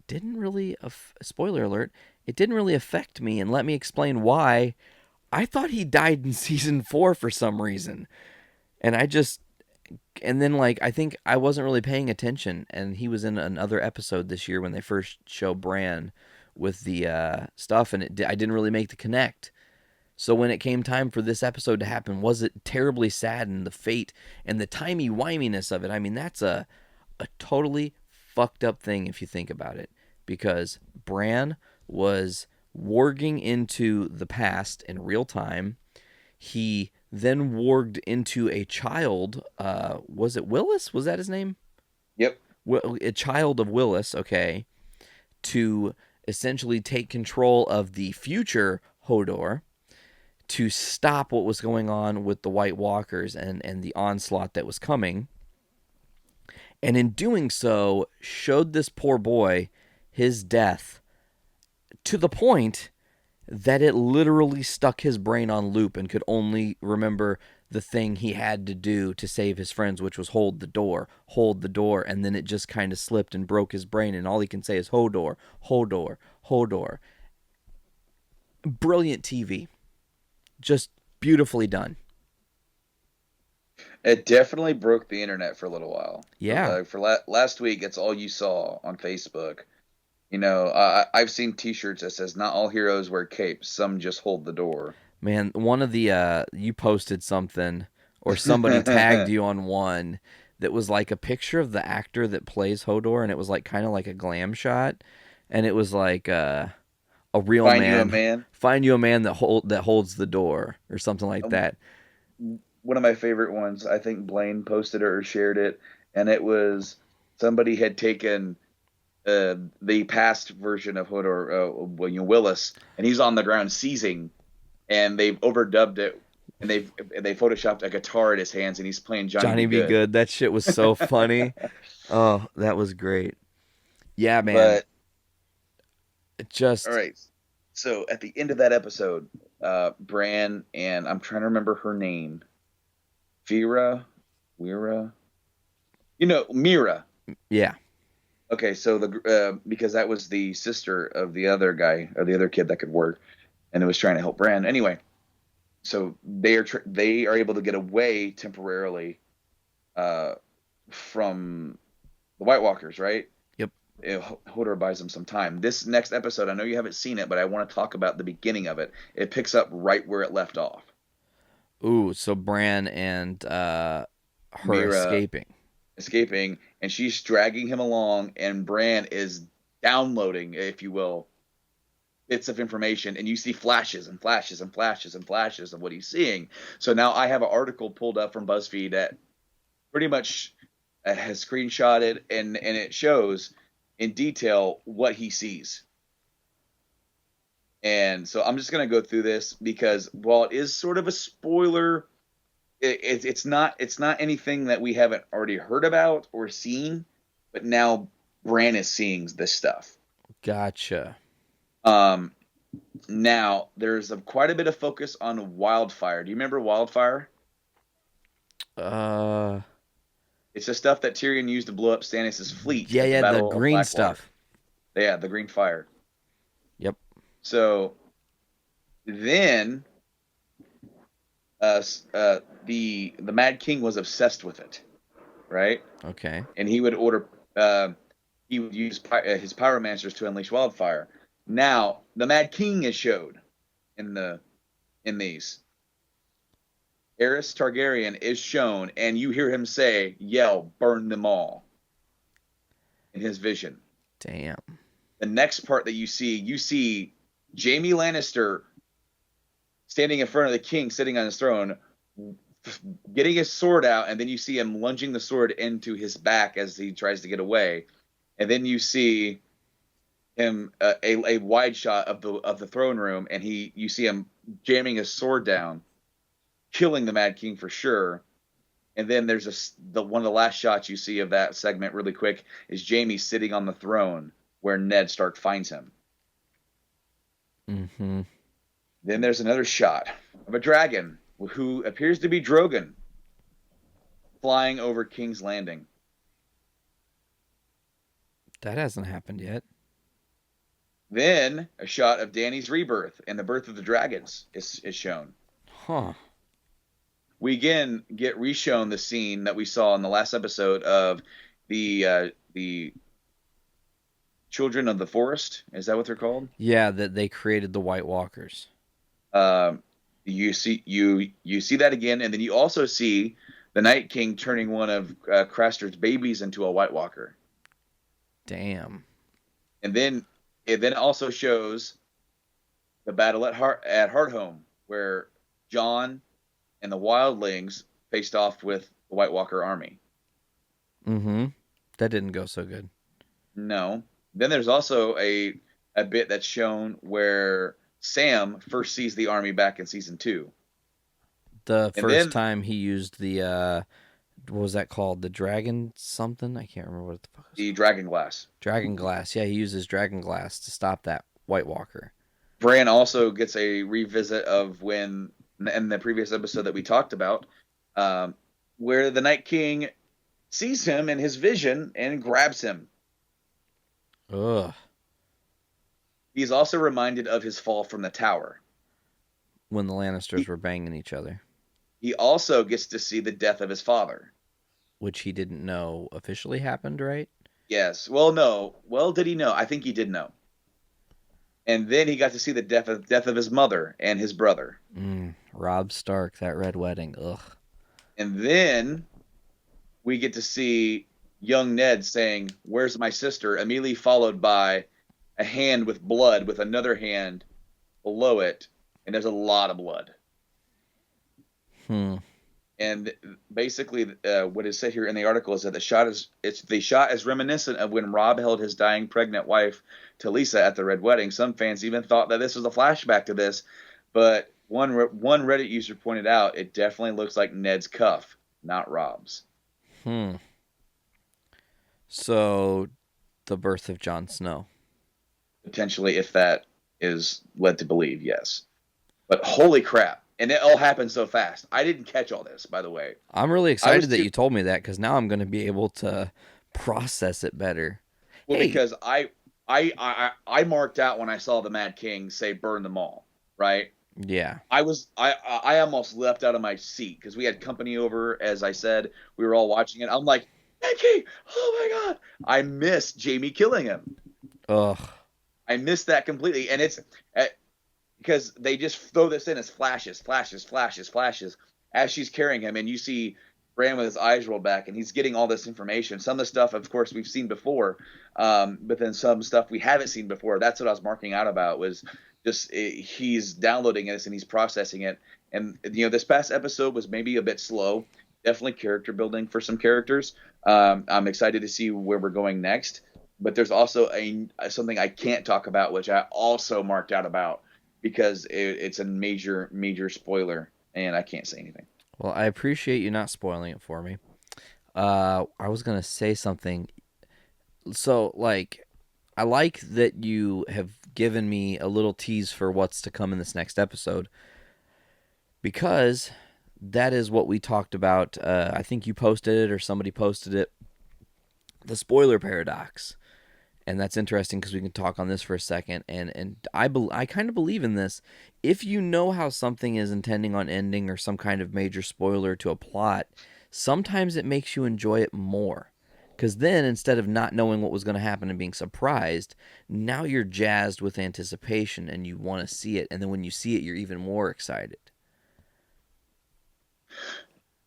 didn't really spoiler alert, it didn't really affect me, and let me explain why. I thought he died in season 4 for some reason. And then I think I wasn't really paying attention, and he was in another episode this year when they first show Bran with the stuff, and I didn't really make the connect. So when it came time for this episode to happen, was it terribly sad, and the fate and the timey-wiminess of it? I mean, that's a totally fucked up thing if you think about it, because Bran was warging into the past in real time. He then warged into a child. Was it Willis? Was that his name? Yep. A child of Willis, okay, to essentially take control of the future Hodor to stop what was going on with the White Walkers and the onslaught that was coming. And in doing so, showed this poor boy his death to the point that it literally stuck his brain on loop and could only remember the thing he had to do to save his friends, which was hold the door, and then it just kind of slipped and broke his brain, and all he can say is Hodor, Hodor, Hodor. Brilliant TV. Just beautifully done. It definitely broke the internet for a little while. Yeah. Last week, it's all you saw on Facebook. You know, I've seen T-shirts that says, "Not all heroes wear capes. Some just hold the door." Man, one of the you posted something, or somebody tagged you on one that was like a picture of the actor that plays Hodor, and it was like kind of like a glam shot, and it was like a real Find man. you a man. Find you a man that holds the door, or something like that. One of my favorite ones, I think Blaine posted it or shared it, and it was somebody had taken the past version of Hodor, William Willis, and he's on the ground seizing, and they've overdubbed it, and they photoshopped a guitar in his hands, and he's playing Johnny Be Good. That shit was so funny. Oh, that was great. Yeah, man. But it just all right. So at the end of that episode, Bran and I'm trying to remember her name, Mira. Yeah. Okay, so because that was the sister of the other guy or the other kid that could work, and it was trying to help Bran. Anyway, so they are able to get away temporarily from the White Walkers, right? Yep. Hodor buys them some time. This next episode, I know you haven't seen it, but I want to talk about the beginning of it. It picks up right where it left off. Ooh, so Bran and her Mira escaping, and she's dragging him along, and Bran is downloading, if you will, bits of information, and you see flashes and flashes and flashes and flashes of what he's seeing. So now I have an article pulled up from BuzzFeed that pretty much has screenshotted, and it shows in detail what he sees. And so I'm just going to go through this because while it is sort of a spoiler, it's not anything that we haven't already heard about or seen, but now Bran is seeing this stuff. Gotcha. Now there's quite a bit of focus on Wildfire. Do you remember Wildfire? It's the stuff that Tyrion used to blow up Stannis' fleet. Yeah, the green stuff. Yeah, the green fire. Yep. So then the Mad King was obsessed with it, right? Okay. And he would use his pyromancers to unleash wildfire. Now the Mad King is showed in these. Aerys Targaryen is shown, and you hear him yell, "Burn them all," in his vision. Damn. The next part that you see Jaime Lannister standing in front of the king, sitting on his throne, getting his sword out, and then you see him lunging the sword into his back as he tries to get away. And then you see him a wide shot of the throne room, and you see him jamming his sword down, killing the Mad King for sure. And then there's one of the last shots you see of that segment really quick is Jaime sitting on the throne where Ned Stark finds him. Mm-hmm. Then there's another shot of a dragon who appears to be Drogon flying over King's Landing. That hasn't happened yet. Then a shot of Dany's rebirth and the birth of the dragons is shown. Huh. We again get reshown the scene that we saw in the last episode of the Children of the Forest. Is that what they're called? Yeah, that they created the White Walkers. You see that again, and then you also see the Night King turning one of Craster's babies into a White Walker. Damn. And then it also shows the battle at Hardhome, where Jon and the Wildlings faced off with the White Walker army. Mm-hmm. That didn't go so good. No. Then there's also a bit that's shown where Sam first sees the army back in season 2. The first time he used the what was that called? The dragon something? I can't remember what the fuck it was. The Dragon Glass. Dragon Glass. Yeah, he uses Dragon Glass to stop that White Walker. Bran also gets a revisit of when, in the previous episode that we talked about, um, where the Night King sees him in his vision and grabs him. Ugh. He's also reminded of his fall from the tower. When the Lannisters were banging each other, He also gets to see the death of his father. which he didn't know officially happened, right? Yes. Well, no. Well, did he know? I think he did know. And then he got to see the death of his mother and his brother. Robb Stark, that red wedding. Ugh. And then we get to see young Ned saying, "Where's my sister?" immediately followed by a hand with blood with another hand below it, and there's a lot of blood. And basically, what is said here in the article is that the shot is reminiscent of when Robb held his dying pregnant wife Talisa at the red wedding. Some fans even thought that this was a flashback to this, but one Reddit user pointed out it definitely looks like Ned's cuff, not Robb's. So, the birth of Jon Snow. Potentially, if that is led to believe, yes. But holy crap. And it all happened so fast. I didn't catch all this, by the way. I'm really excited that you told me that, because now I'm going to be able to process it better. Well, because I marked out when I saw the Mad King say burn them all, right? Yeah. I almost left out of my seat because we had company over, as I said. We were all watching it. I'm like, Mad King, oh my God. I missed Jamie killing him. Ugh. I missed that completely. And it's because they just throw this in as flashes as she's carrying him, and you see Bran with his eyes rolled back, and he's getting all this information. Some of the stuff, of course, we've seen before, but then some stuff we haven't seen before. That's what I was marking out about, was just he's downloading this and he's processing it. And this past episode was maybe a bit slow, definitely character building for some characters. I'm excited to see where we're going next, but there's also something I can't talk about, which I also marked out about, because it's a major spoiler, and I can't say anything. Well, I appreciate you not spoiling it for me. I was going to say something. So, I like that you have given me a little tease for what's to come in this next episode, because that is what we talked about. I think you posted it or somebody posted it. The spoiler paradox. And that's interesting because we can talk on this for a second. And I kind of believe in this. If you know how something is intending on ending, or some kind of major spoiler to a plot, sometimes it makes you enjoy it more. Because then, instead of not knowing what was going to happen and being surprised, now you're jazzed with anticipation and you want to see it. And then when you see it, you're even more excited.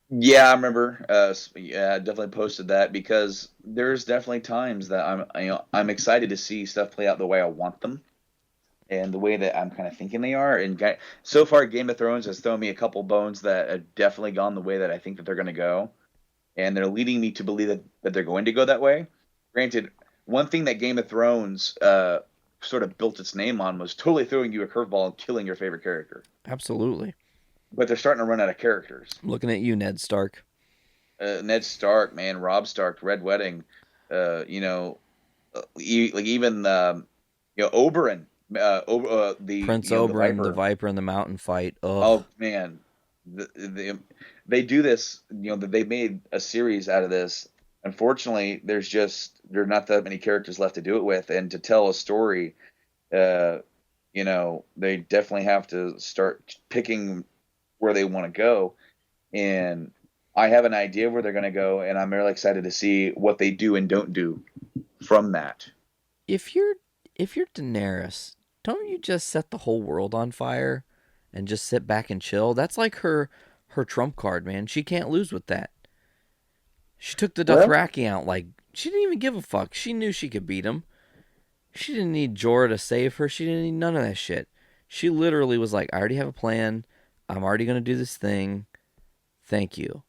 Yeah, I remember. Yeah, I definitely posted that, because there's definitely times that I'm excited to see stuff play out the way I want them, and the way that I'm kind of thinking they are. And so far, Game of Thrones has thrown me a couple bones that have definitely gone the way that I think that they're going to go, and they're leading me to believe that they're going to go that way. Granted, one thing that Game of Thrones sort of built its name on was totally throwing you a curveball and killing your favorite character. Absolutely. But they're starting to run out of characters. I'm looking at you, Ned Stark. Ned Stark, man, Robb Stark, Red Wedding, even Oberyn, the Prince Oberyn, the Viper in the mountain fight. Ugh. Oh man, they do this. They made a series out of this. Unfortunately, there's not that many characters left to do it with, and to tell a story, they definitely have to start picking where they want to go. And I have an idea where they're going to go, and I'm really excited to see what they do and don't do from that. If you're Daenerys, don't you just set the whole world on fire and just sit back and chill? That's like her trump card, man. She can't lose with that. She took the Dothraki out like she didn't even give a fuck. She knew she could beat him. She didn't need Jorah to save her. She didn't need none of that shit. She literally was like, I already have a plan. I'm already going to do this thing. Thank you.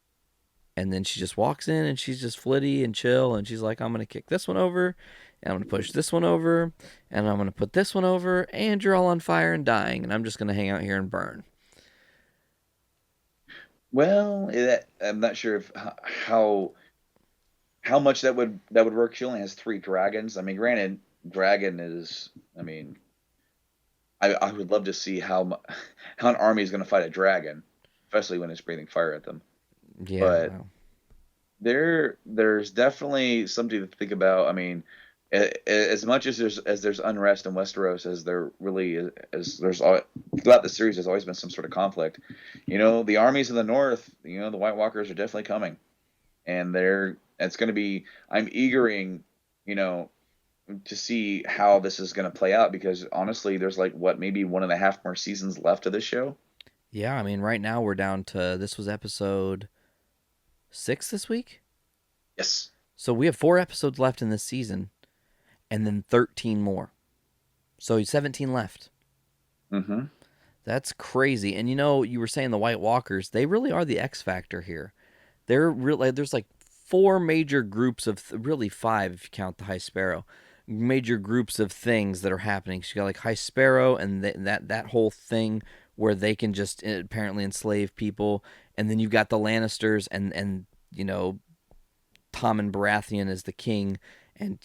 And then she just walks in and she's just flitty and chill. And she's like, I'm going to kick this one over. And I'm going to push this one over. And I'm going to put this one over. And you're all on fire and dying. And I'm just going to hang out here and burn. Well, I'm not sure how much that would work. She only has 3 dragons. I mean, granted, dragon is. I mean, I would love to see how an army is going to fight a dragon, especially when it's breathing fire at them. Yeah, But well, there's definitely something to think about. I mean, as much as there's unrest in Westeros, as there really is, as throughout the series, there's always been some sort of conflict. The armies in the north, the White Walkers are definitely coming, and it's going to be. I'm eagering, you know, to see how this is going to play out because honestly, there's like what maybe 1.5 more seasons left of this show. yeah. I mean, right now we're down to this was episode 6 this week, Yes. so we have 4 episodes left in this season, and then 13 more. So 17 left. Mm-hmm. That's crazy. And you were saying the White Walkers, they really are the X factor here. They're really there's like 4 major groups of really 5 if you count the High Sparrow. Major groups of things that are happening. So you got like High Sparrow and that whole thing where they can just apparently enslave people, and then you've got the Lannisters and Tommen Baratheon is the king, and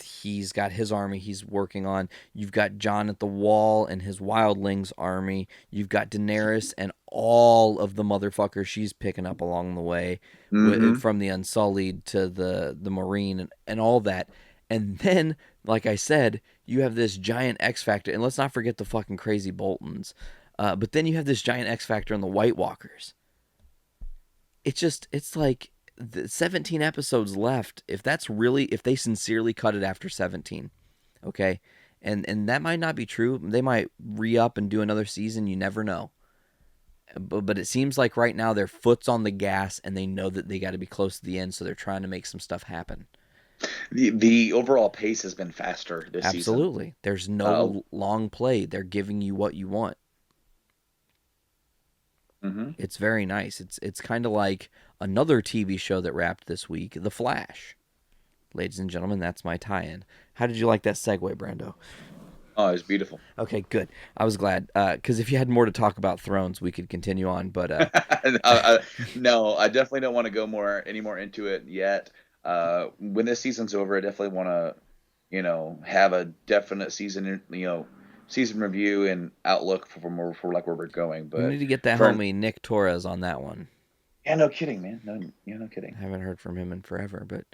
he's got his army he's working on. You've got Jon at the Wall and his wildlings army. You've got Daenerys and all of the motherfuckers she's picking up along the way, Mm-hmm. from the Unsullied to the Marine and all that. And then, like I said, you have this giant X factor, and let's not forget the fucking crazy Boltons. But then you have this giant X factor in the White Walkers. It's like 17 episodes left. If they sincerely cut it after 17, okay, and that might not be true. They might re-up and do another season. You never know. But it seems like right now their foot's on the gas and they know that they got to be close to the end, so they're trying to make some stuff happen. The overall pace has been faster this season. Absolutely. There's Uh, no long play. They're giving you what you want. mm-hmm. It's very nice. It's kind of like another TV show that wrapped this week, The Flash. Ladies and gentlemen, that's my tie-in. How did you like that segue, Brando? Oh, it's beautiful. Okay, good. I was glad because if you had more to talk about Thrones, we could continue on. But No, I definitely don't want to go any more into it yet. When this season's over, I definitely want to, have a definite season review and outlook for like where we're going. we But need to get that for homie Nick Torres on that one. yeah, no kidding, man. No, yeah, no kidding. I haven't heard from him in forever, but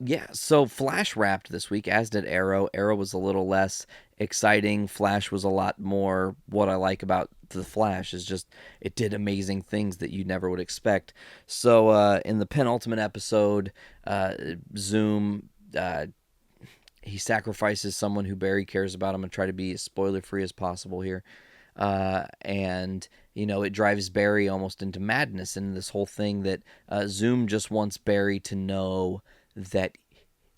yeah. So Flash wrapped this week, as did Arrow. Arrow was a little less exciting. Flash was a lot more. What I like about the Flash is just it did amazing things that you never would expect. So in the penultimate episode, Zoom. He sacrifices someone who Barry cares about. I'm going to try to be as spoiler free as possible here. And it drives Barry almost into madness, and this whole thing that Zoom just wants Barry to know that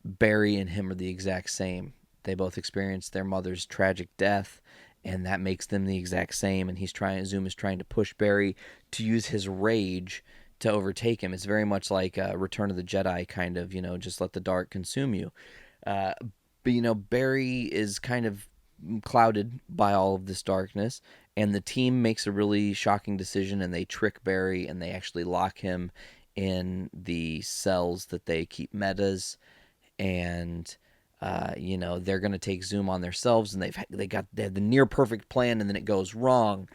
Barry and him are the exact same. They both experienced their mother's tragic death, and that makes them the exact same. And Zoom is trying to push Barry to use his rage to overtake him. It's very much like Return of the Jedi, kind of, just let the dark consume you. But Barry is kind of clouded by all of this darkness, and the team makes a really shocking decision, and they trick Barry, and they actually lock him in the cells that they keep metas, and they're going to take Zoom on themselves, and they have the near perfect plan, and then it goes wrong,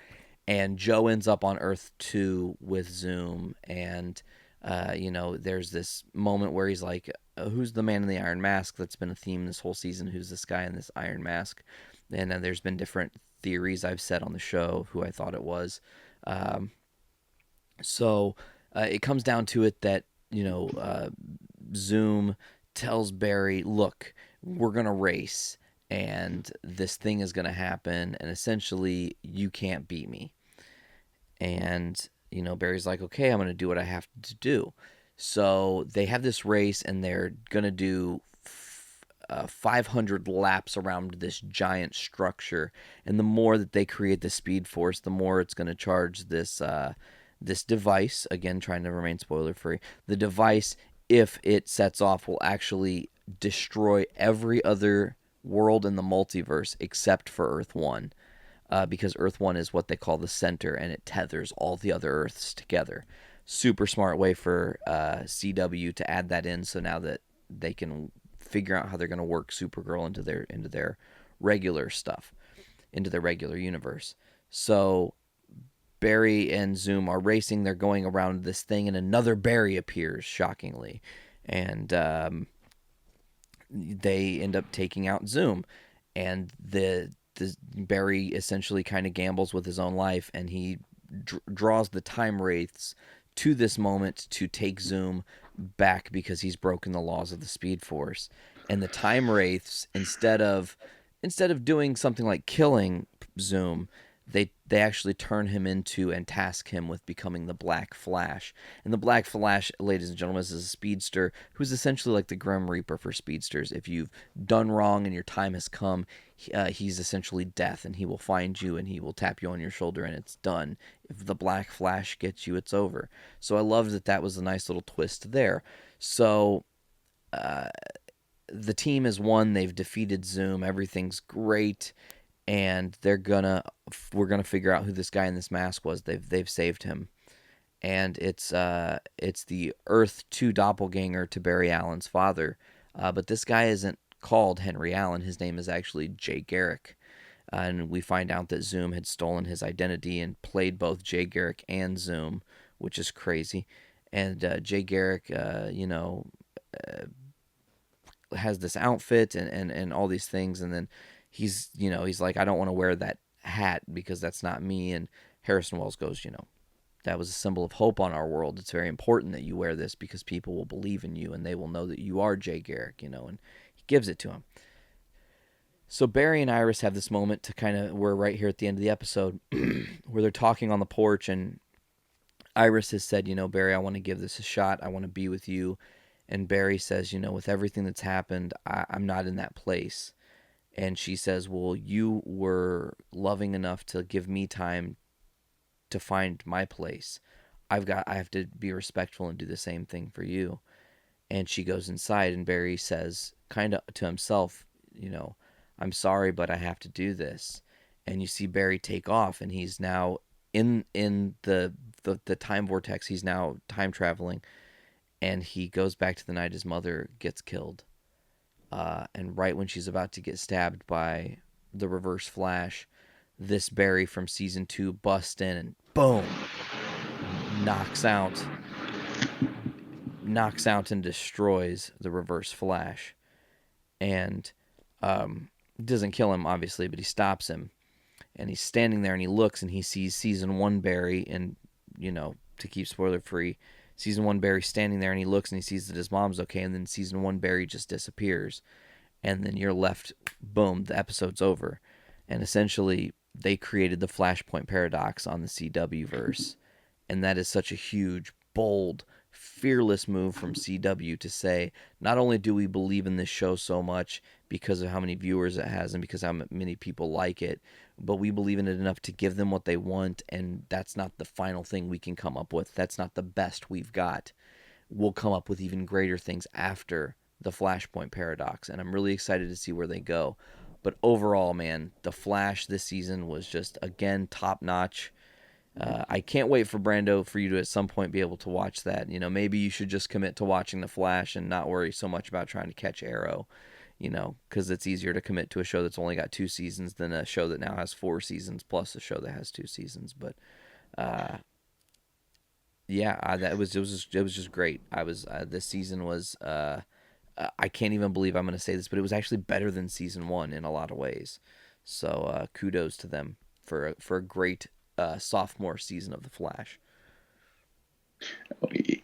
and Joe ends up on Earth 2 with Zoom, and there's this moment where he's like, who's the man in the iron mask? That's been a theme this whole season. Who's this guy in this iron mask? And there's been different theories I've said on the show who I thought it was. So it comes down to it that, Zoom tells Barry, look, we're going to race and this thing is going to happen. And essentially you can't beat me. And, Barry's like, okay, I'm going to do what I have to do. So they have this race and they're going to do 500 laps around this giant structure. And the more that they create the speed force, the more it's going to charge this device. Again, trying to remain spoiler free. The device, if it sets off, will actually destroy every other world in the multiverse except for Earth 1. Because Earth 1 is what they call the center, and it tethers all the other Earths together. Super smart way for CW to add that in, so now that they can figure out how they're going to work Supergirl into their regular stuff, into their regular universe. So Barry and Zoom are racing. They're going around this thing, and another Barry appears, shockingly. And they end up taking out Zoom. And the Barry essentially kind of gambles with his own life, and he draws the time wraiths to this moment to take Zoom back because he's broken the laws of the Speed Force. And the time wraiths, instead of doing something like killing Zoom, they actually turn him into and task him with becoming the Black Flash. And the Black Flash, ladies and gentlemen, is a speedster who's essentially like the Grim Reaper for speedsters. If you've done wrong and your time has come, he's essentially death, and he will find you and he will tap you on your shoulder, and it's done. If the Black Flash gets you, it's over. So I love that was a nice little twist there. So the team has won. They've defeated Zoom. Everything's great. And we're gonna figure out who this guy in this mask was. They've saved him, and it's the Earth 2 doppelganger to Barry Allen's father, but this guy isn't called Henry Allen. His name is actually Jay Garrick, and we find out that Zoom had stolen his identity and played both Jay Garrick and Zoom, which is crazy. And Jay Garrick, has this outfit and all these things, and then he's like, I don't want to wear that hat because that's not me. And Harrison Wells goes, that was a symbol of hope on our world. It's very important that you wear this because people will believe in you and they will know that you are Jay Garrick, and he gives it to him. So Barry and Iris have this moment to we're right here at the end of the episode where they're talking on the porch, and Iris has said, Barry, I want to give this a shot. I want to be with you. And Barry says, with everything that's happened, I'm not in that place. And she says, well, you were loving enough to give me time to find my place. I have to be respectful and do the same thing for you. And she goes inside, and Barry says kind of to himself, I'm sorry, but I have to do this. And you see Barry take off, and he's now in the time vortex. He's now time traveling, and he goes back to the night his mother gets killed. And right when she's about to get stabbed by the Reverse Flash, this Barry from season 2 busts in and boom, knocks out and destroys the Reverse Flash. And doesn't kill him, obviously, but he stops him. And he's standing there, and he looks, and he sees season 1 Barry, and, to keep spoiler free, season 1 Barry standing there, and he looks and he sees that his mom's okay, and then season 1 Barry just disappears. And then you're left, boom, the episode's over. And essentially, they created the Flashpoint paradox on the CW verse. And that is such a huge, bold, fearless move from CW to say, not only do we believe in this show so much because of how many viewers it has and because how many people like it, but we believe in it enough to give them what they want, and that's not the final thing we can come up with. That's not the best we've got. We'll come up with even greater things after the Flashpoint paradox, and I'm really excited to see where they go. But overall, man, The Flash this season was just, again, top-notch. I can't wait for Brando for you to at some point be able to watch that. Maybe you should just commit to watching The Flash and not worry so much about trying to catch Arrow, because it's easier to commit to a show that's only got 2 seasons than a show that now has 4 seasons plus a show that has 2 seasons. But it was just great. This season was I can't even believe I'm going to say this, but it was actually better than season 1 in a lot of ways. So kudos to them for a great sophomore season of The Flash.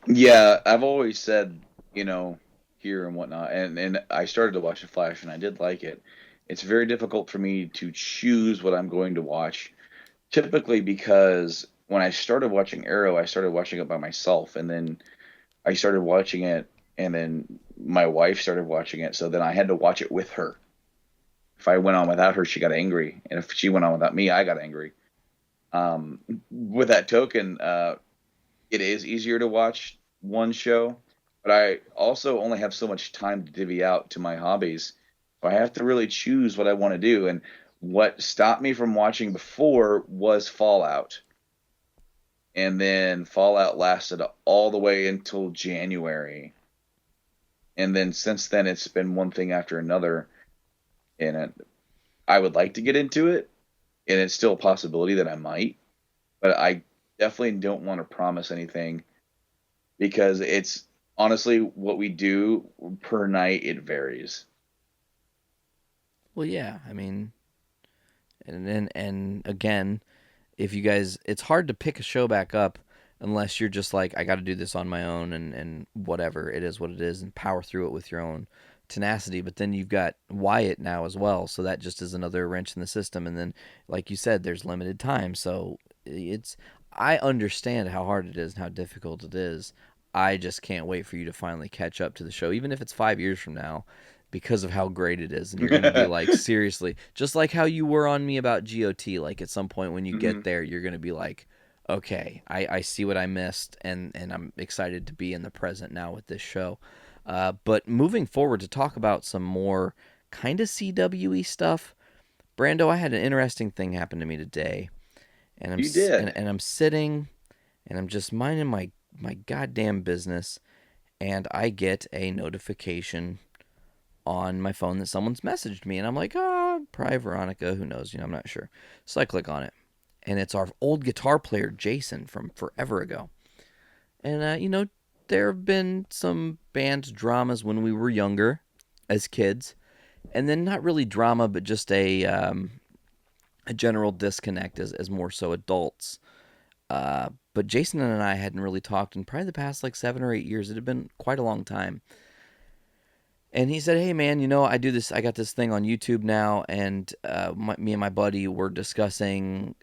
Yeah, I've always said, here and whatnot, and I started to watch The Flash, and I did like it. It's very difficult for me to choose what I'm going to watch, typically because when I started watching Arrow, I started watching it by myself, and then I started watching it, and then my wife started watching it, so then I had to watch it with her. If I went on without her, she got angry, and if she went on without me, I got angry. With that token, it is easier to watch one show, but I also only have so much time to divvy out to my hobbies. So I have to really choose what I want to do. And what stopped me from watching before was Fallout. And then Fallout lasted all the way until January. And then since then, it's been one thing after another. And I would like to get into it, and it's still a possibility that I might. but I definitely don't want to promise anything because it's honestly what we do per night. It varies. Well, yeah, I mean, and again, if you guys, it's hard to pick a show back up unless you're just like, I got to do this on my own and whatever it is, what it is, and power through it with your own tenacity. But then you've got Wyatt now as well, so that just is another wrench in the system. And then, like you said, there's limited time, so it's. I understand how hard it is and how difficult it is. I just can't wait for you to finally catch up to the show, even if it's 5 years from now, because of how great it is. And you're going to be like, seriously, just like how you were on me about GOT. Like at some point when you Hmm. get there, you're going to be like, okay, I see what I missed, and I'm excited to be in the present now with this show. But moving forward to talk about some more kind of CWE stuff, Brando, I had an interesting thing happen to me today, and You did. I'm sitting and I'm just minding my goddamn business, and I get a notification on my phone that someone's messaged me, and I'm like, probably Veronica, who knows, I'm not sure. So I click on it, and it's our old guitar player Jason from forever ago. And there have been some band dramas when we were younger, as kids, and then not really drama, but just a general disconnect as more so adults. But Jason and I hadn't really talked in probably the past like 7 or 8 years. It had been quite a long time. And he said, "Hey man, I do this. I got this thing on YouTube now, and me and my buddy were discussing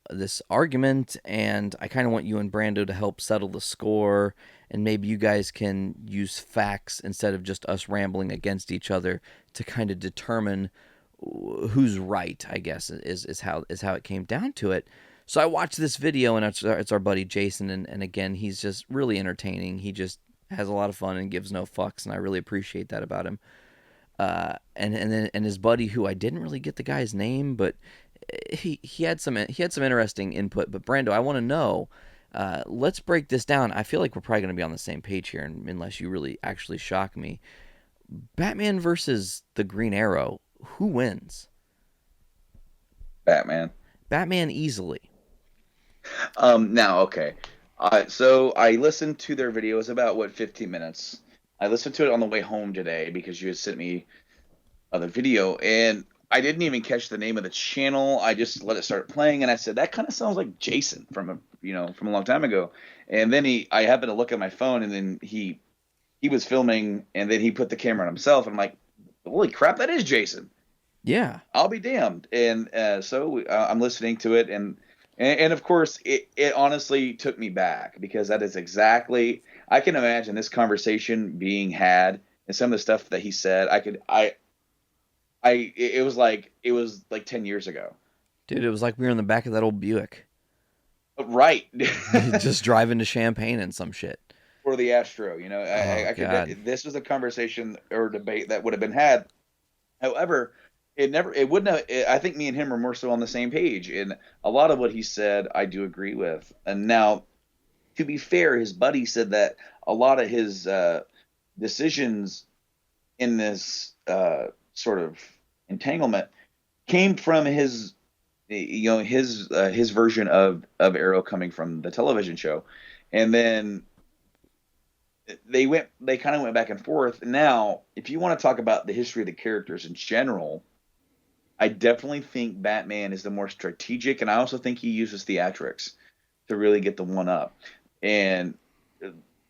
this argument, and I kind of want you and Brando to help settle the score, and maybe you guys can use facts instead of just us rambling against each other to kind of determine who's right. I guess is how it came down to it." So I watched this video, and it's our buddy Jason, and again, he's just really entertaining. He just has a lot of fun and gives no fucks, and I really appreciate that about him. And his buddy, who I didn't really get the guy's name, but he had some interesting input. But Brando, I want to know. Let's break this down. I feel like we're probably going to be on the same page here, unless you really actually shock me. Batman versus the Green Arrow. Who wins? Batman. Batman easily. Now, okay. So I listened to their video. It was about 15 minutes. I listened to it on the way home today because you had sent me the video, and I didn't even catch the name of the channel. I just let it start playing, and I said that kind of sounds like Jason from a long time ago. And then I happened to look at my phone, and then he was filming, and then he put the camera on himself, and I'm like, holy crap, that is Jason. Yeah. I'll be damned. And so I'm listening to it, and of course, it honestly took me back because that is exactly, I can imagine this conversation being had and some of the stuff that he said. It was like 10 years ago. Dude, it was like we were in the back of that old Buick. Right. Just driving to Champaign and some shit. Or the Astro, Oh, God. this was a conversation or debate that would have been had. However, it wouldn't have, I think me and him are more so on the same page. And a lot of what he said, I do agree with. And now, to be fair, his buddy said that a lot of his decisions in this sort of entanglement came from his version of Arrow coming from the television show, and then they kind of went back and forth. Now, if you want to talk about the history of the characters in general, I definitely think Batman is the more strategic, and I also think he uses theatrics to really get the one up. And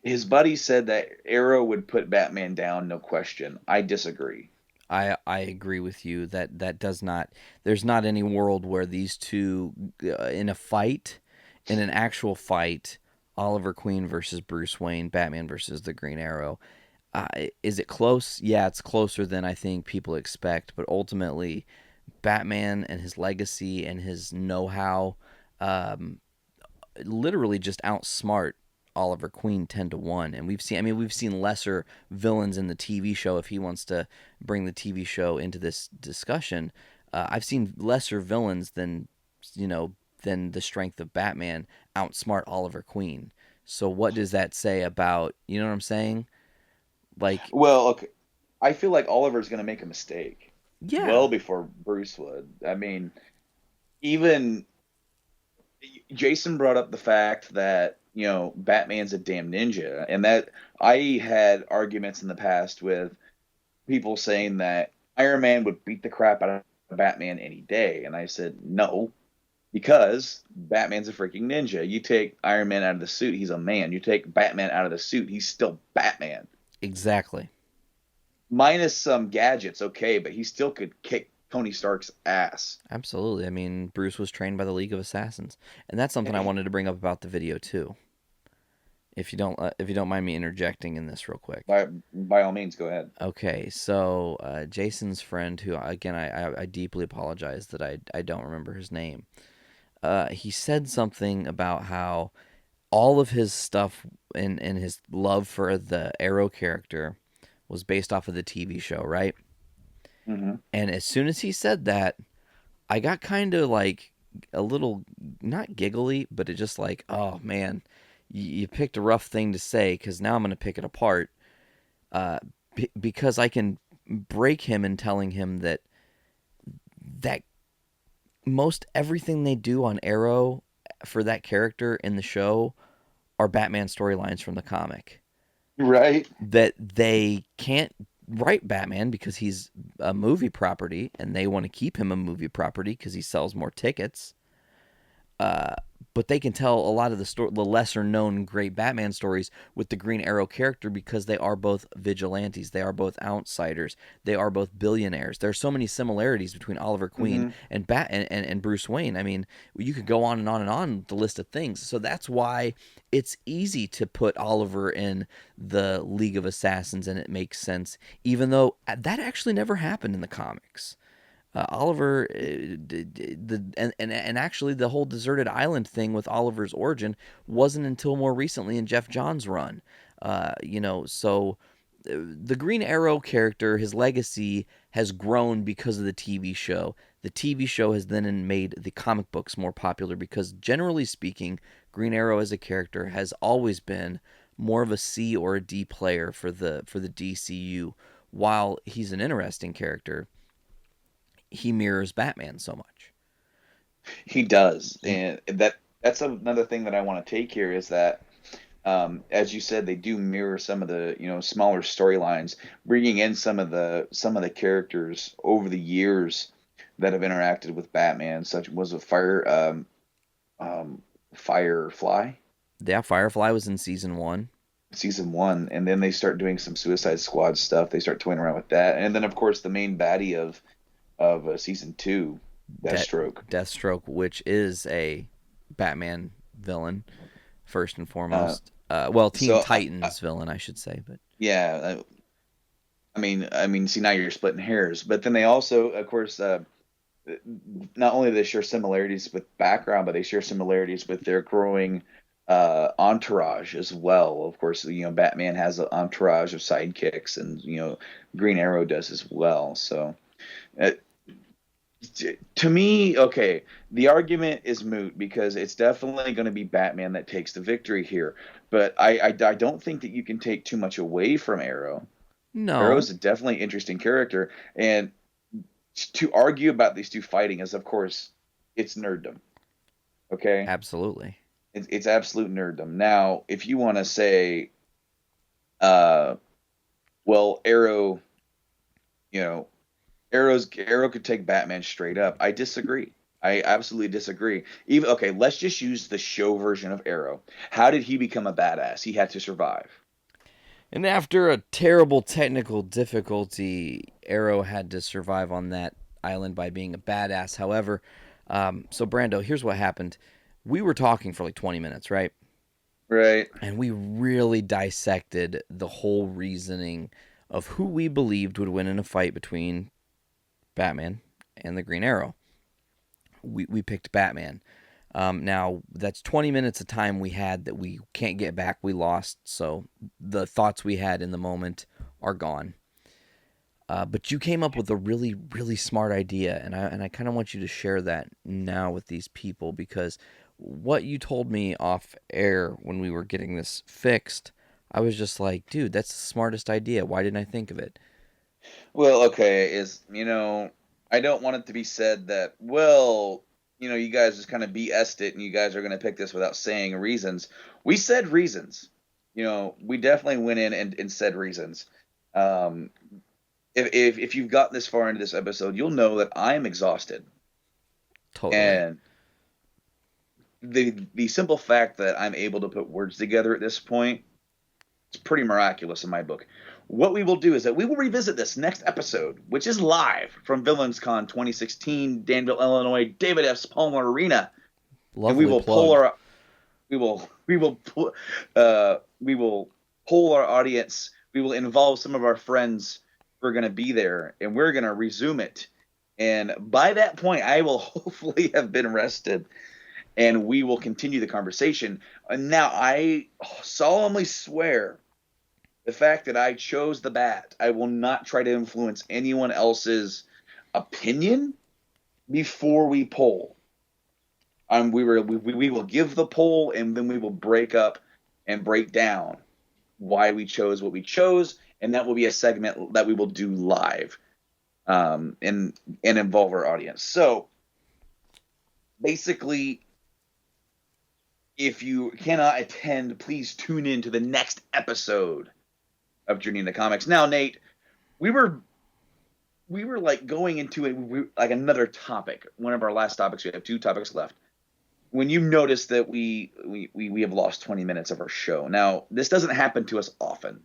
his buddy said that Arrow would put Batman down, no question. I disagree. I agree with you that does not. There's not any world where these two in a fight, in an actual fight, Oliver Queen versus Bruce Wayne, Batman versus the Green Arrow. Is it close? Yeah, it's closer than I think people expect. But ultimately, Batman and his legacy and his know-how, literally just outsmart Oliver Queen 10-1. And we've seen lesser villains in the TV show. If he wants to bring the TV show into this discussion, I've seen lesser villains than the strength of Batman outsmart Oliver Queen. So what does that say about, you know what I'm saying? Like, Well, okay, I feel like Oliver's going to make a mistake yeah, well before Bruce would. I mean, even Jason brought up the fact that, Batman's a damn ninja, and that I had arguments in the past with people saying that Iron Man would beat the crap out of Batman any day, and I said no, because Batman's a freaking ninja. You take Iron Man out of the suit, he's a man. You take Batman out of the suit, he's still Batman. Exactly. Minus some gadgets, okay, but he still could kick Tony Stark's ass. Absolutely. I mean, Bruce was trained by the League of Assassins, and that's something I wanted to bring up about the video too. If you don't mind me interjecting in this real quick. By all means, go ahead. Okay, so Jason's friend, who again I deeply apologize that I don't remember his name. He said something about how all of his stuff and his love for the Arrow character was based off of the TV show, right? Mm-hmm. And as soon as he said that, I got kind of like a little, not giggly, but it just like, oh man, you picked a rough thing to say, because now I'm going to pick it apart. Because I can break him in telling him that most everything they do on Arrow for that character in the show are Batman storylines from the comic. Right. That they can't write Batman because he's a movie property, and they want to keep him a movie property because he sells more tickets. But they can tell a lot of the lesser known great Batman stories with the Green Arrow character, because they are both vigilantes, they are both outsiders, they are both billionaires. There are so many similarities between Oliver Queen and and Bruce Wayne. I mean, you could go on and on and on the list of things. So that's why it's easy to put Oliver in the League of Assassins, and it makes sense, even though that actually never happened in the comics. Oliver, and actually the whole deserted island thing with Oliver's origin wasn't until more recently in Jeff Johns' run. So the Green Arrow character, his legacy has grown because of the TV show. The TV show has then made the comic books more popular because, generally speaking, Green Arrow as a character has always been more of a C or a D player for the DCU. While he's an interesting character, he mirrors Batman so much. He does, and that's another thing that I want to take here is that, as you said, they do mirror some of the smaller storylines, bringing in some of the characters over the years that have interacted with Batman, such was a Firefly. Yeah, Firefly was in season 1. Season 1, and then they start doing some Suicide Squad stuff. They start toying around with that, and then of course the main baddie of season 2, Deathstroke, which is a Batman villain first and foremost. Teen Titans villain, I should say. But yeah, see, now you're splitting hairs. But then they also, of course, not only do they share similarities with background, but they share similarities with their growing entourage as well. Of course, Batman has an entourage of sidekicks, and Green Arrow does as well. So. To me, okay, the argument is moot because it's definitely going to be Batman that takes the victory here. But I don't think that you can take too much away from Arrow. no, Arrow's a definitely interesting character, and to argue about these two fighting is, of course, it's nerddom. Okay, absolutely. it's absolute nerddom. Now, if you want to say, well, Arrow, you know. Arrow could take Batman straight up. I disagree. I absolutely disagree. Even okay, let's just use the show version of Arrow. How did he become a badass? He had to survive. And after a terrible technical difficulty, Arrow had to survive on that island by being a badass. However, so Brando, here's what happened. We were talking for like 20 minutes, right? Right. And we really dissected the whole reasoning of who we believed would win in a fight between Batman and the Green Arrow. We picked Batman. Now, that's 20 minutes of time we had that we can't get back. We lost, so the thoughts we had in the moment are gone. But you came up with a really, really smart idea, and I kind of want you to share that now with these people, because what you told me off air when we were getting this fixed, I was just like, dude, that's the smartest idea. Why didn't I think of it? Well, okay, I don't want it to be said that, well, you guys just kind of BS'd it, and you guys are going to pick this without saying reasons. We said reasons. We definitely went in and said reasons. Um, if you've gotten this far into this episode, you'll know that I am exhausted, Totally. and the simple fact that I'm able to put words together at this point is pretty miraculous in my book. What we will do is that we will revisit this next episode, which is live from VillainsCon 2016, Danville, Illinois, David F. Palmer Arena, and we Lovely will plug. we will poll our audience. We will involve some of our friends who are going to be there, and we're going to resume it. And by that point, I will hopefully have been rested, and we will continue the conversation. And now I solemnly swear the fact that I chose the bat, I will not try to influence anyone else's opinion before we poll. We will give the poll, and then we will break up and break down why we chose what we chose, and that will be a segment that we will do live, and involve our audience. So basically, if you cannot attend, please tune in to the next episode of Journey into Comics. Now, Nate, we were like going into like another topic. One of our last topics. We have 2 topics left. When you notice that we have lost 20 minutes of our show. Now, this doesn't happen to us often.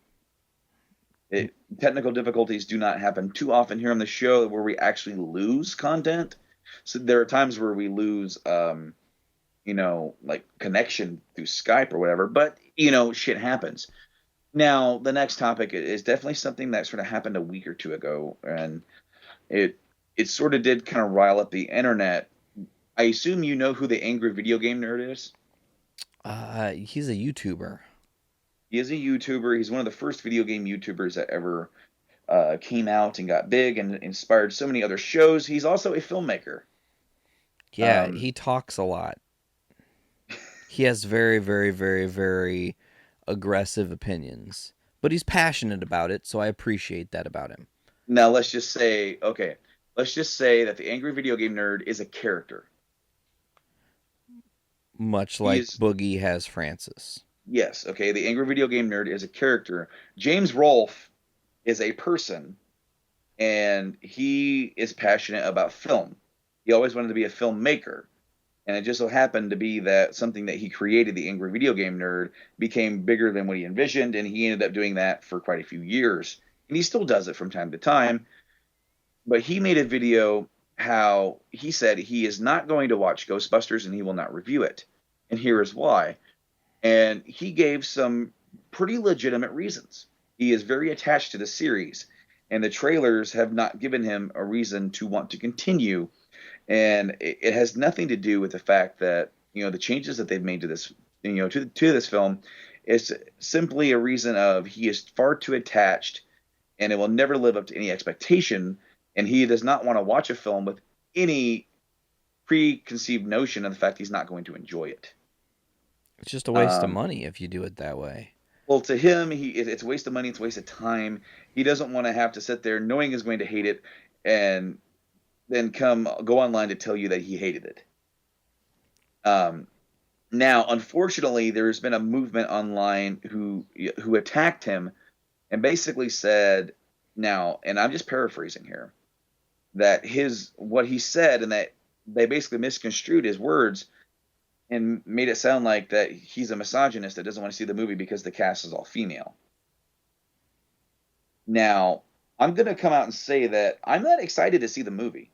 Technical difficulties do not happen too often here on the show where we actually lose content. So there are times where we lose, like connection through Skype or whatever. But, shit happens. Now, the next topic is definitely something that sort of happened a week or 2 ago. And it sort of did kind of rile up the internet. I assume you know who the Angry Video Game Nerd is? He's a YouTuber. He is a YouTuber. He's one of the first video game YouTubers that ever came out and got big and inspired so many other shows. He's also a filmmaker. Yeah, he talks a lot. He has very, very, very, very aggressive opinions, but he's passionate about it, so I appreciate that about him. Now, let's just say that the Angry Video Game Nerd is a character. Much like Boogie has Francis. Yes, okay, the Angry Video Game Nerd is a character. James Rolfe is a person, and he is passionate about film. He always wanted to be a filmmaker, and it just so happened to be that something that he created, the Angry Video Game Nerd, became bigger than what he envisioned, and he ended up doing that for quite a few years. And he still does it from time to time. But he made a video how he said he is not going to watch Ghostbusters and he will not review it. And here is why. And he gave some pretty legitimate reasons. He is very attached to the series, and the trailers have not given him a reason to want to continue. And it has nothing to do with the fact that, the changes that they've made to this, to this film is simply a reason of he is far too attached, and it will never live up to any expectation. And he does not want to watch a film with any preconceived notion of the fact he's not going to enjoy it. It's just a waste of money if you do it that way. Well, to him, it's a waste of money. It's a waste of time. He doesn't want to have to sit there knowing he's going to hate it and then go online to tell you that he hated it. Now, unfortunately, there's been a movement online who attacked him and basically said, now, and I'm just paraphrasing here, that what he said, and that they basically misconstrued his words and made it sound like that he's a misogynist that doesn't want to see the movie because the cast is all female. Now, I'm going to come out and say that I'm not excited to see the movie.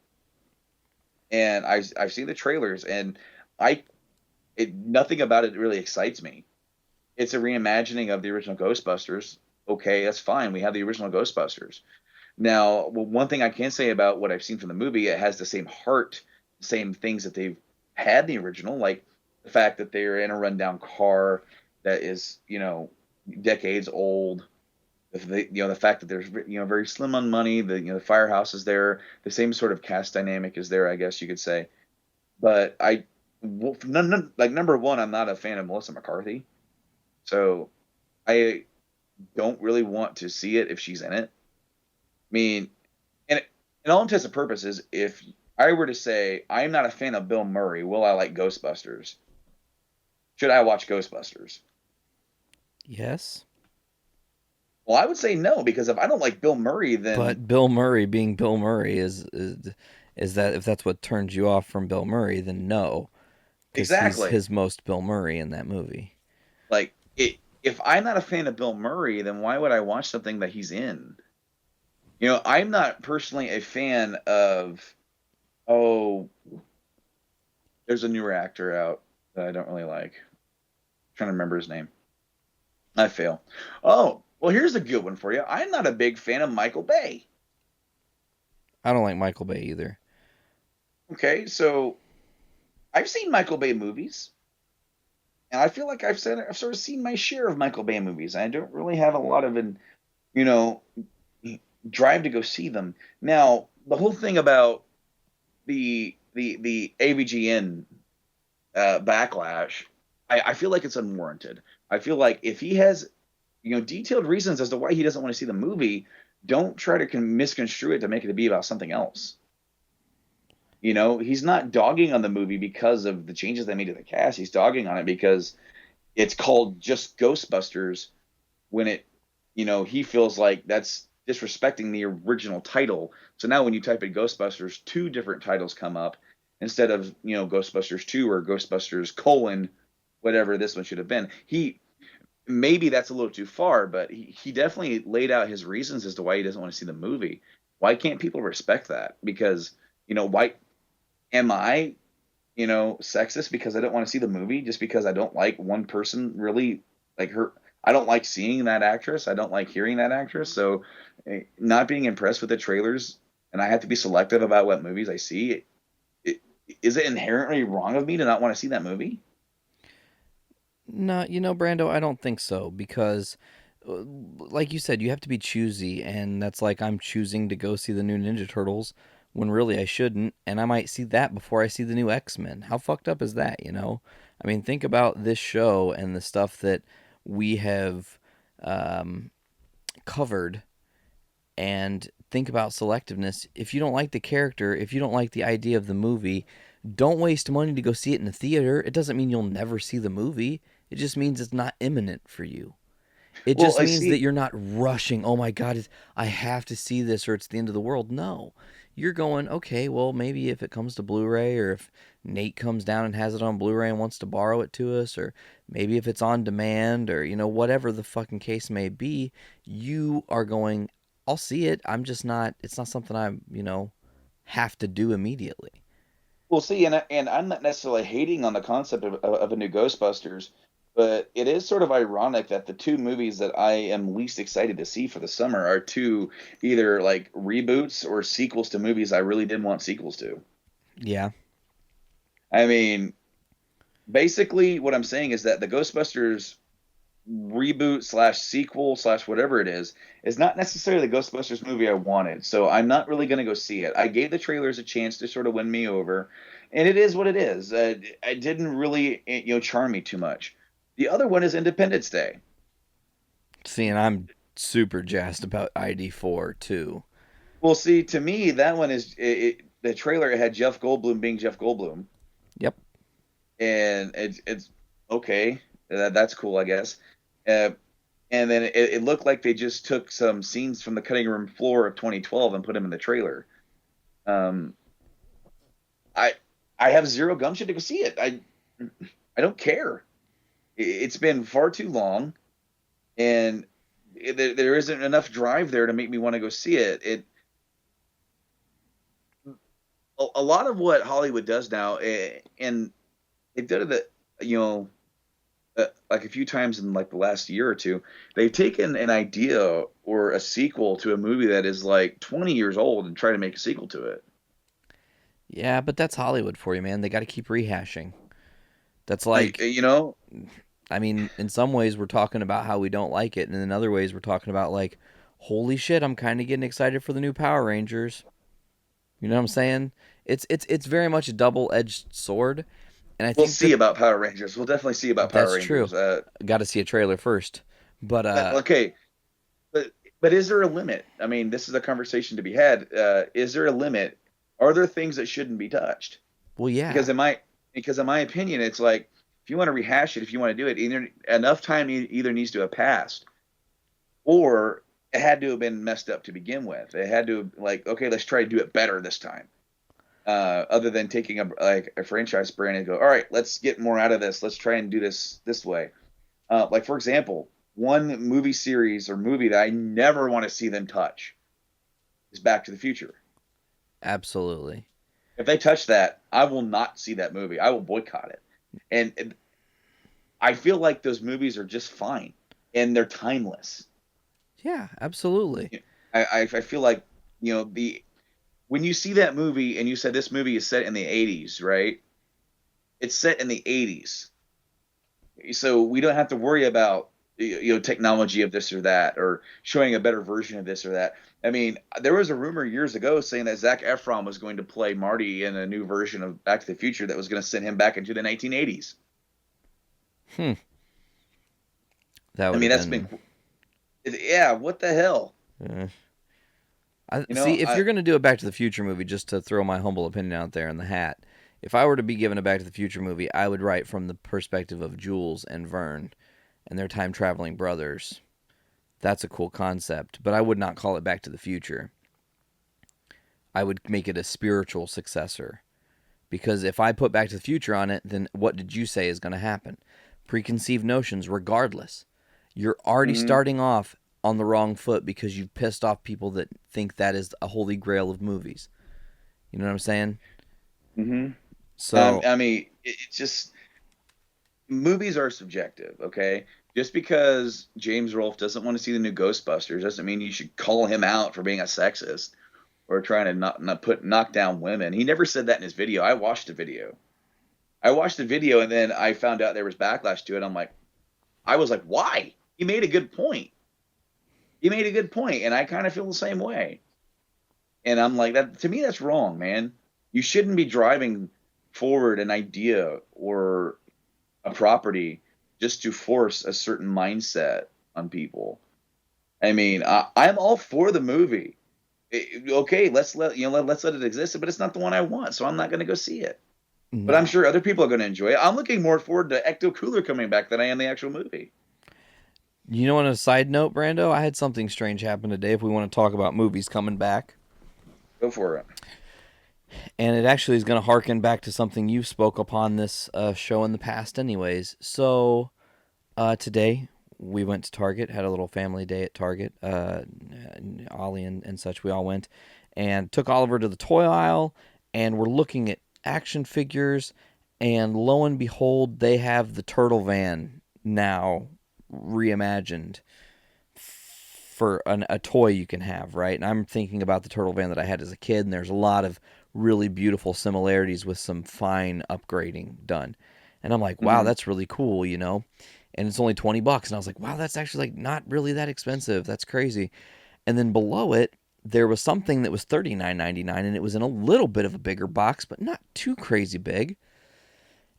And I've seen the trailers, and nothing about it really excites me. It's a reimagining of the original Ghostbusters. Okay, that's fine. We have the original Ghostbusters. Now, one thing I can say about what I've seen from the movie, it has the same heart, same things that they've had in the original, like the fact that they're in a rundown car that is, decades old. The fact that there's, very slim on money. The firehouse is there. The same sort of cast dynamic is there, I guess you could say. But number one, I'm not a fan of Melissa McCarthy, so I don't really want to see it if she's in it. I mean, and in all intents and purposes, if I were to say I'm not a fan of Bill Murray, will I like Ghostbusters? Should I watch Ghostbusters? Yes. Well, I would say no, because if I don't like Bill Murray, then But Bill Murray being Bill Murray is that if that's what turns you off from Bill Murray, then no, because he's exactly. his most Bill Murray in that movie. Like if I'm not a fan of Bill Murray, then why would I watch something that he's in? I'm not personally a fan of. Oh, there's a newer actor out that I don't really like. I'm trying to remember his name. I fail. Oh, well, here's a good one for you. I'm not a big fan of Michael Bay. I don't like Michael Bay either. Okay, so I've seen Michael Bay movies, and I feel like I've sort of seen my share of Michael Bay movies. I don't really have a lot of you know, drive to go see them. Now, the whole thing about the AVGN backlash, I feel like it's unwarranted. I feel like if he has detailed reasons as to why he doesn't want to see the movie, don't try to misconstrue it to make it to be about something else. He's not dogging on the movie because of the changes they made to the cast. He's dogging on it because it's called just Ghostbusters when he feels like that's disrespecting the original title. So now when you type in Ghostbusters, two different titles come up instead of, Ghostbusters 2 or Ghostbusters : whatever this one should have been. Maybe that's a little too far, but he definitely laid out his reasons as to why he doesn't want to see the movie. Why can't people respect that? Because, why am I, sexist because I don't want to see the movie just because I don't like one person really like her. I don't like seeing that actress. I don't like hearing that actress. So not being impressed with the trailers, and I have to be selective about what movies I see. Is it inherently wrong of me to not want to see that movie? No, Brando, I don't think so because, like you said, you have to be choosy, and that's like I'm choosing to go see the new Ninja Turtles when really I shouldn't, and I might see that before I see the new X-Men. How fucked up is that, I mean, think about this show and the stuff that we have covered, and think about selectiveness. If you don't like the character, if you don't like the idea of the movie, don't waste money to go see it in the theater. It doesn't mean you'll never see the movie. It just means it's not imminent for you. It Well, just I means that see. you're not rushing. Oh my God, I have to see this or it's the end of the world. No. You're going, okay, well, maybe if it comes to Blu ray or if Nate comes down and has it on Blu ray and wants to borrow it to us, or maybe if it's on demand or, whatever the fucking case may be, you are going, I'll see it. I'm just not, it's not something I, have to do immediately. Well, see, and I'm not necessarily hating on the concept of a new Ghostbusters, but it is sort of ironic that the two movies that I am least excited to see for the summer are two either like reboots or sequels to movies I really didn't want sequels to. Yeah. I mean, basically, what I'm saying is that the Ghostbusters reboot slash sequel slash whatever it is not necessarily the Ghostbusters movie I wanted. So I'm not really going to go see it. I gave the trailers a chance to sort of win me over, and it is what it is. It didn't really charm me too much. The other one is Independence Day. See, and I'm super jazzed about ID4 too. Well, see, to me that one is the trailer had Jeff Goldblum being Jeff Goldblum, Yep. and it's okay. That's cool, I guess. Uh, and then it looked like they just took some scenes from the cutting room floor of 2012 and put them in the trailer. Um, I I have zero gumption to go see it. I don't care. It's been far too long, and there isn't enough drive there to make me want to go see it. A lot of what Hollywood does now, and they've done it, like a few times in like the last year or two, they've taken an idea or a sequel to a movie that is like 20 years old and try to make a sequel to it. Yeah, but that's Hollywood for you, man. They got to keep rehashing. That's Like, like, I mean, in some ways we're talking about how we don't like it, and in other ways we're talking about like, holy shit, I'm kind of getting excited for the new Power Rangers. You know what I'm saying? It's very much a double-edged sword, and I we'll think see that about Power Rangers. We'll definitely see about Power that's true. Rangers. Got to see a trailer first, but Okay, but is there a limit? I mean, this is a conversation to be had. Is there a limit Are there things that shouldn't be touched? Well, yeah. Because in my opinion, it's like, if you want to rehash it, if you want to do it, either enough time either needs to have passed, or it had to have been messed up to begin with. It had to have, like, okay, let's try to do it better this time. Other than taking a franchise brand and go, all right, let's get more out of this. Let's try and do this way. Like, for example, one movie series or movie that I never want to see them touch is Back to the Future. Absolutely. If they touch that, I will not see that movie. I will boycott it. And I feel like those movies are just fine, and they're timeless. Yeah, absolutely. I feel like, when you see that movie and you said this movie is set in the 80s, right? It's set in the 80s. So we don't have to worry about, technology of this or that, or showing a better version of this or that. I mean, there was a rumor years ago saying that Zac Efron was going to play Marty in a new version of Back to the Future that was going to send him back into the 1980s. That's been, yeah, what the hell? If you're going to do a Back to the Future movie, just to throw my humble opinion out there in the hat, if I were to be given a Back to the Future movie, I would write from the perspective of Jules and Vern and their time-traveling brothers. That's a cool concept, but I would not call it Back to the Future. I would make it a spiritual successor. Because if I put Back to the Future on it, then what did you say is going to happen? Preconceived notions, regardless. You're already starting off on the wrong foot because you've pissed off people that think that is a holy grail of movies. You know what I'm saying? Mm-hmm. So, it's just, movies are subjective, okay? Just because James Rolfe doesn't want to see the new Ghostbusters doesn't mean you should call him out for being a sexist or trying to knock down women. He never said that in his video. I watched the video, and then I found out there was backlash to it. I was like, why? He made a good point. And I kind of feel the same way. And I'm like, that, to me, that's wrong, man. You shouldn't be driving forward an idea or a property just to force a certain mindset on people. I mean, I'm all for the movie. Okay, let's let it exist, but it's not the one I want, so I'm not going to go see it. No. But I'm sure other people are going to enjoy it. I'm looking more forward to Ecto Cooler coming back than I am the actual movie. You know, on a side note, Brando, I had something strange happen today. If we want to talk about movies coming back, go for it. And it actually is going to harken back to something you spoke upon this show in the past anyways. So today we went to Target, had a little family day at Target. Ollie and such, we all went. And took Oliver to the toy aisle, and we're looking at action figures. And lo and behold, they have the Turtle Van now reimagined for a toy you can have, right? And I'm thinking about the Turtle Van that I had as a kid, and there's a lot of really beautiful similarities with some fine upgrading done. And I'm like, wow, that's really cool, And it's only $20. And I was like, wow, that's actually like not really that expensive. That's crazy. And then below it, there was something that was $39.99, and it was in a little bit of a bigger box, but not too crazy big.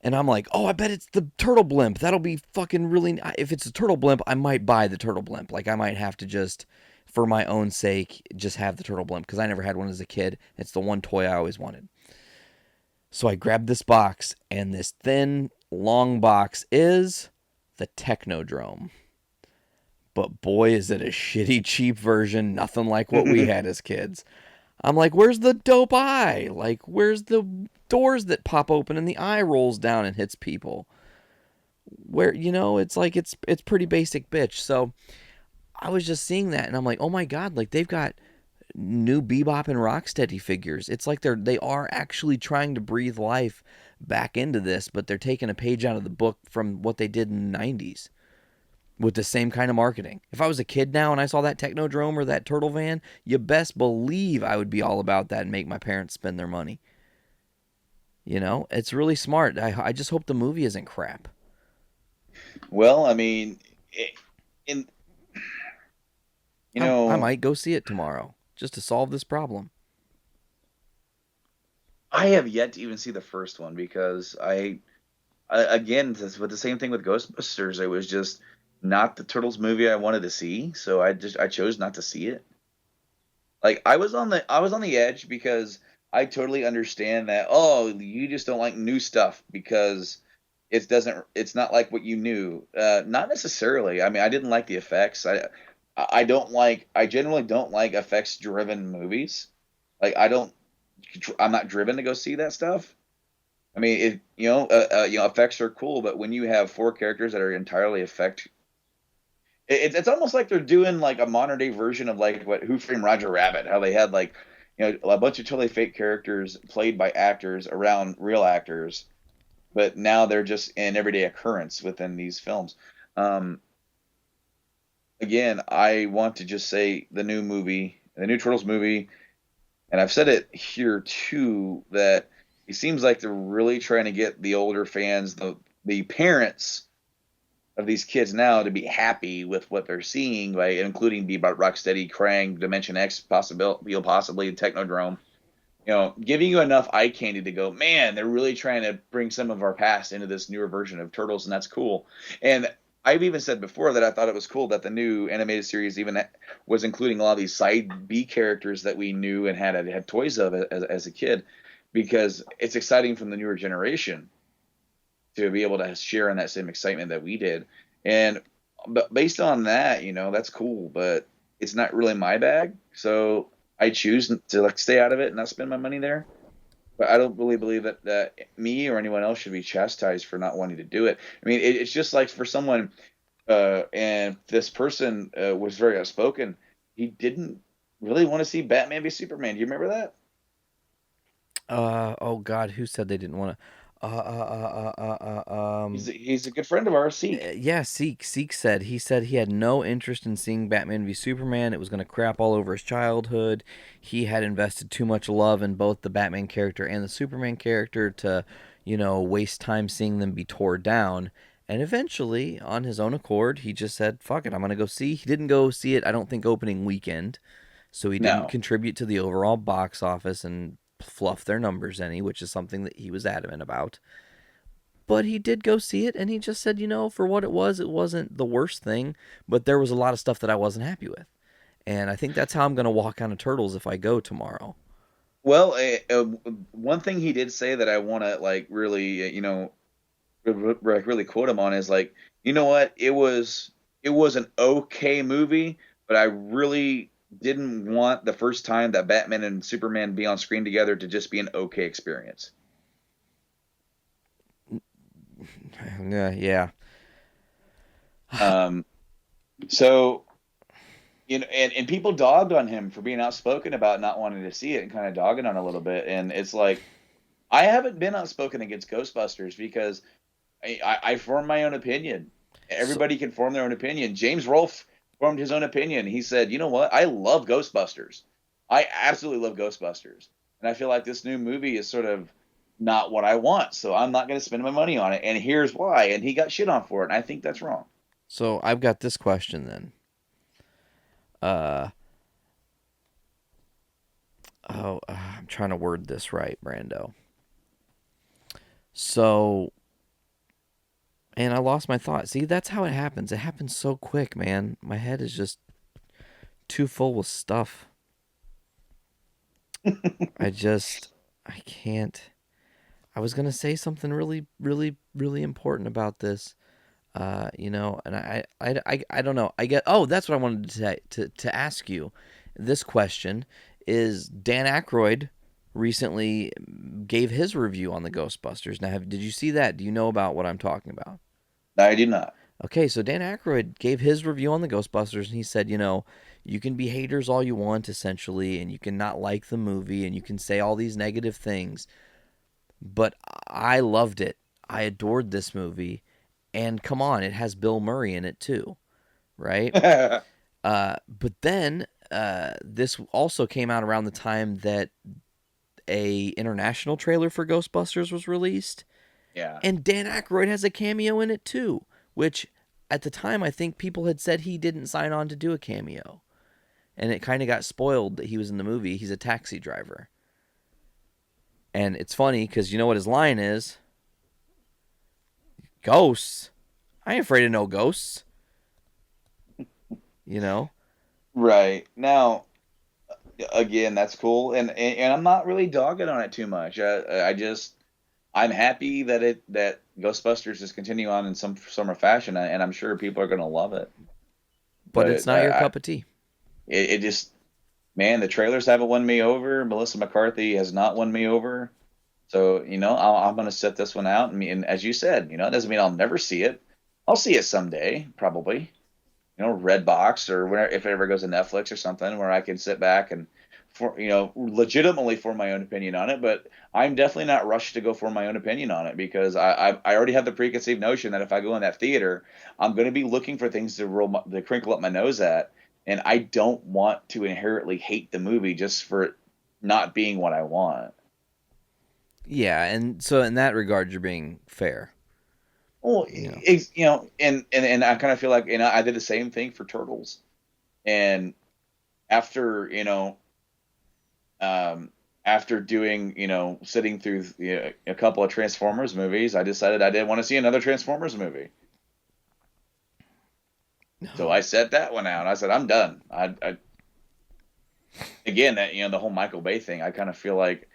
And I'm like, oh, I bet it's the Turtle Blimp. That'll be fucking really... If it's a Turtle Blimp, I might buy the Turtle Blimp. Like, I might have to just, for my own sake, just have the Turtle Blimp, because I never had one as a kid. It's the one toy I always wanted. So I grabbed this box, and this thin, long box is the Technodrome. But boy, is it a shitty, cheap version, nothing like what we had as kids. I'm like, where's the dope eye? Like, where's the doors that pop open and the eye rolls down and hits people? Where, it's like, it's pretty basic bitch. So I was just seeing that, and I'm like, oh my God, like, they've got new Bebop and Rocksteady figures. It's like they are actually trying to breathe life back into this, but they're taking a page out of the book from what they did in the 90s. With the same kind of marketing. If I was a kid now and I saw that Technodrome or that Turtle Van, you best believe I would be all about that and make my parents spend their money. It's really smart. I just hope the movie isn't crap. Well, I mean, I might go see it tomorrow just to solve this problem. I have yet to even see the first one because again, with the same thing with Ghostbusters, it was just not the Turtles movie I wanted to see, so I chose not to see it. Like, I was on the edge because I totally understand that. Oh, you just don't like new stuff because it's not like what you knew. Not necessarily. I mean, I didn't like the effects. I generally don't like effects driven movies. Like I'm not driven to go see that stuff. I mean, effects are cool, but when you have four characters that are entirely it's almost like they're doing like a modern day version of like what Who Framed Roger Rabbit, how they had like a bunch of totally fake characters played by actors around real actors, but now they're just an everyday occurrence within these films. Um, Again, I want to just say the new Turtles movie, and I've said it here too, that it seems like they're really trying to get the older fans, the parents of these kids now to be happy with what they're seeing, by including Bebop, Rocksteady, Krang, Dimension X, possibly Technodrome. Giving you enough eye candy to go, man, they're really trying to bring some of our past into this newer version of Turtles, and that's cool. And I've even said before that I thought it was cool that the new animated series even was including a lot of these side B characters that we knew and had toys of as a kid, because it's exciting from the newer generation to be able to share in that same excitement that we did. And but based on that, that's cool, but it's not really my bag. So I choose to like stay out of it and not spend my money there. But I don't really believe that me or anyone else should be chastised for not wanting to do it. I mean, it's just like for someone, and this person was very outspoken. He didn't really want to see Batman v Superman. Do you remember that? Oh God, who said they didn't want to? He's a good friend of ours, Seek. Yeah, Seek. Seek said he had no interest in seeing Batman v Superman. It was going to crap all over his childhood. He had invested too much love in both the Batman character and the Superman character to, waste time seeing them be tore down. And eventually, on his own accord, he just said, "Fuck it, I'm going to go see." He didn't go see it, I don't think, opening weekend, so he didn't No. contribute to the overall box office and fluff their numbers any, which is something that he was adamant about. But he did go see it, and he just said, for what it wasn't the worst thing, but there was a lot of stuff that I wasn't happy with. And I think that's how I'm going to walk out of Turtles if I go tomorrow. Well, one thing he did say that I want to like really, really quote him on is like, you know what? It was an okay movie, but I really didn't want the first time that Batman and Superman be on screen together to just be an okay experience. Yeah. Um, so and people dogged on him for being outspoken about not wanting to see it and kind of dogging on it a little bit, and it's like I haven't been outspoken against Ghostbusters because I form my own opinion. So, Everybody can form their own opinion. James Rolfe formed his own opinion. He said, "You know what? I love Ghostbusters. I absolutely love Ghostbusters, and I feel like this new movie is sort of not what I want, so I'm not going to spend my money on it. And here's why." And he got shit on for it, and I think that's wrong. so I've got this question then. I'm trying to word this right, Brando. So, and I lost my thought. See, that's how it happens. It happens so quick, man. My head is just too full with stuff. I can't. I was gonna say something really, really, really important about this, and I don't know. Oh, that's what I wanted to say, to ask you. This question is: Dan Aykroyd recently gave his review on the Ghostbusters. Now, did you see that? Do you know about what I'm talking about? I do not. Okay, so Dan Aykroyd gave his review on the Ghostbusters, and he said, you can be haters all you want, essentially, and you can not like the movie, and you can say all these negative things, but I loved it. I adored this movie, and come on, it has Bill Murray in it too, right? But then this also came out around the time that a international trailer for Ghostbusters was released, Yeah. and Dan Aykroyd has a cameo in it too, which at the time I think people had said he didn't sign on to do a cameo. And it kind of got spoiled that he was in the movie. He's a taxi driver. And it's funny because you know what his line is? Ghosts? I ain't afraid of no ghosts. You know? Right. Now, again, that's cool, and I'm not really dogging on it too much. I'm happy that Ghostbusters is continuing on in some summer fashion, and I'm sure people are going to love it. But But it's not your cup of tea. it just, man, the trailers haven't won me over. Melissa McCarthy has not won me over. So, I'm going to set this one out. And as you said, it doesn't mean I'll never see it. I'll see it someday, probably. Redbox or where, if it ever goes to Netflix or something, where I can sit back and legitimately form my own opinion on it. But I'm definitely not rushed to go form my own opinion on it because I already have the preconceived notion that if I go in that theater, I'm going to be looking for things to crinkle up my nose at, and I don't want to inherently hate the movie just for it not being what I want. Yeah, and so in that regard, you're being fair. Well, and I kind of feel like I did the same thing for Turtles, and after after doing sitting through a couple of Transformers movies, I decided I didn't want to see another Transformers movie. No. So I set that one out. I said I'm done. I again, that the whole Michael Bay thing. I kind of feel like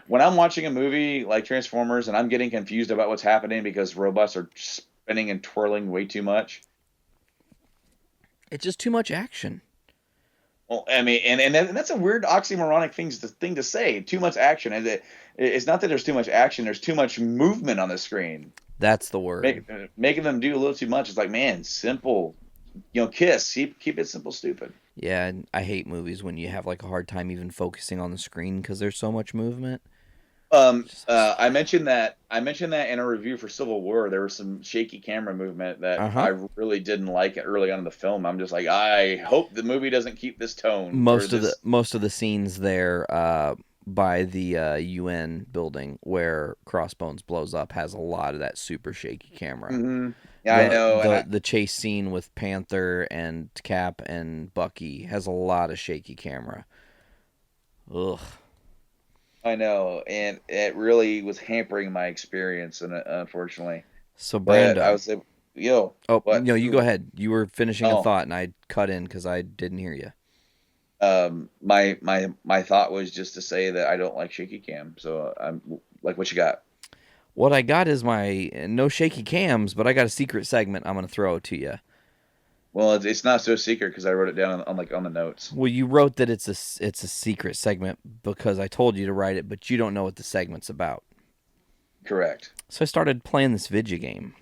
when I'm watching a movie like Transformers and I'm getting confused about what's happening because robots are spinning and twirling way too much. It's just too much action. Well, I mean, and that's a weird oxymoronic thing to say. Too much action. It's not that there's too much action. There's too much movement on the screen. That's the word. Making them do a little too much. It's like, man, simple. Kiss. Keep it simple, stupid. Yeah, and I hate movies when you have like a hard time even focusing on the screen because there's so much movement. I mentioned that in a review for Civil War. There was some shaky camera movement that I really didn't like early on in the film. I'm just like, I hope the movie doesn't keep this tone. Most of the scenes there by the UN building where Crossbones blows up has a lot of that super shaky camera. Mm-hmm. Yeah, I know. The chase scene with Panther and Cap and Bucky has a lot of shaky camera. Ugh. I know, and it really was hampering my experience, and unfortunately. So Brando, I was what? No, you go ahead. You were finishing a thought, and I cut in because I didn't hear you. My thought was just to say that I don't like shaky cam. So I'm like, what you got? What I got is my no shaky cams, but I got a secret segment I'm going to throw to you. Well, it's not so secret because I wrote it down on the notes. Well, you wrote that it's a secret segment because I told you to write it, but you don't know what the segment's about. Correct. So I started playing this video game.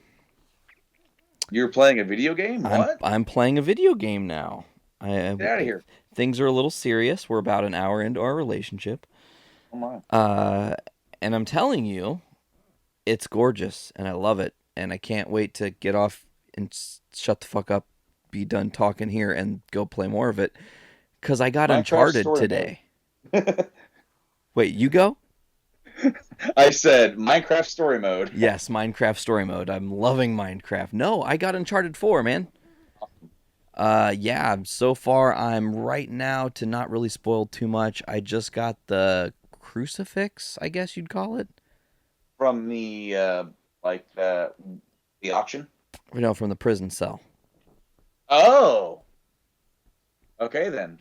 You're playing a video game? What? I'm playing a video game now. Get out of here. Things are a little serious. We're about an hour into our relationship. Oh my. And I'm telling you, it's gorgeous, and I love it, and I can't wait to get off and shut the fuck up, be done talking here, and go play more of it, because I got Uncharted today. Wait, you go? I said Minecraft story mode. Yes, Minecraft story mode. I'm loving Minecraft. No, I got Uncharted 4, man. Yeah, so far I'm right now, to not really spoil too much, I just got the crucifix, I guess you'd call it. From the the auction? No, from the prison cell. Oh. Okay then.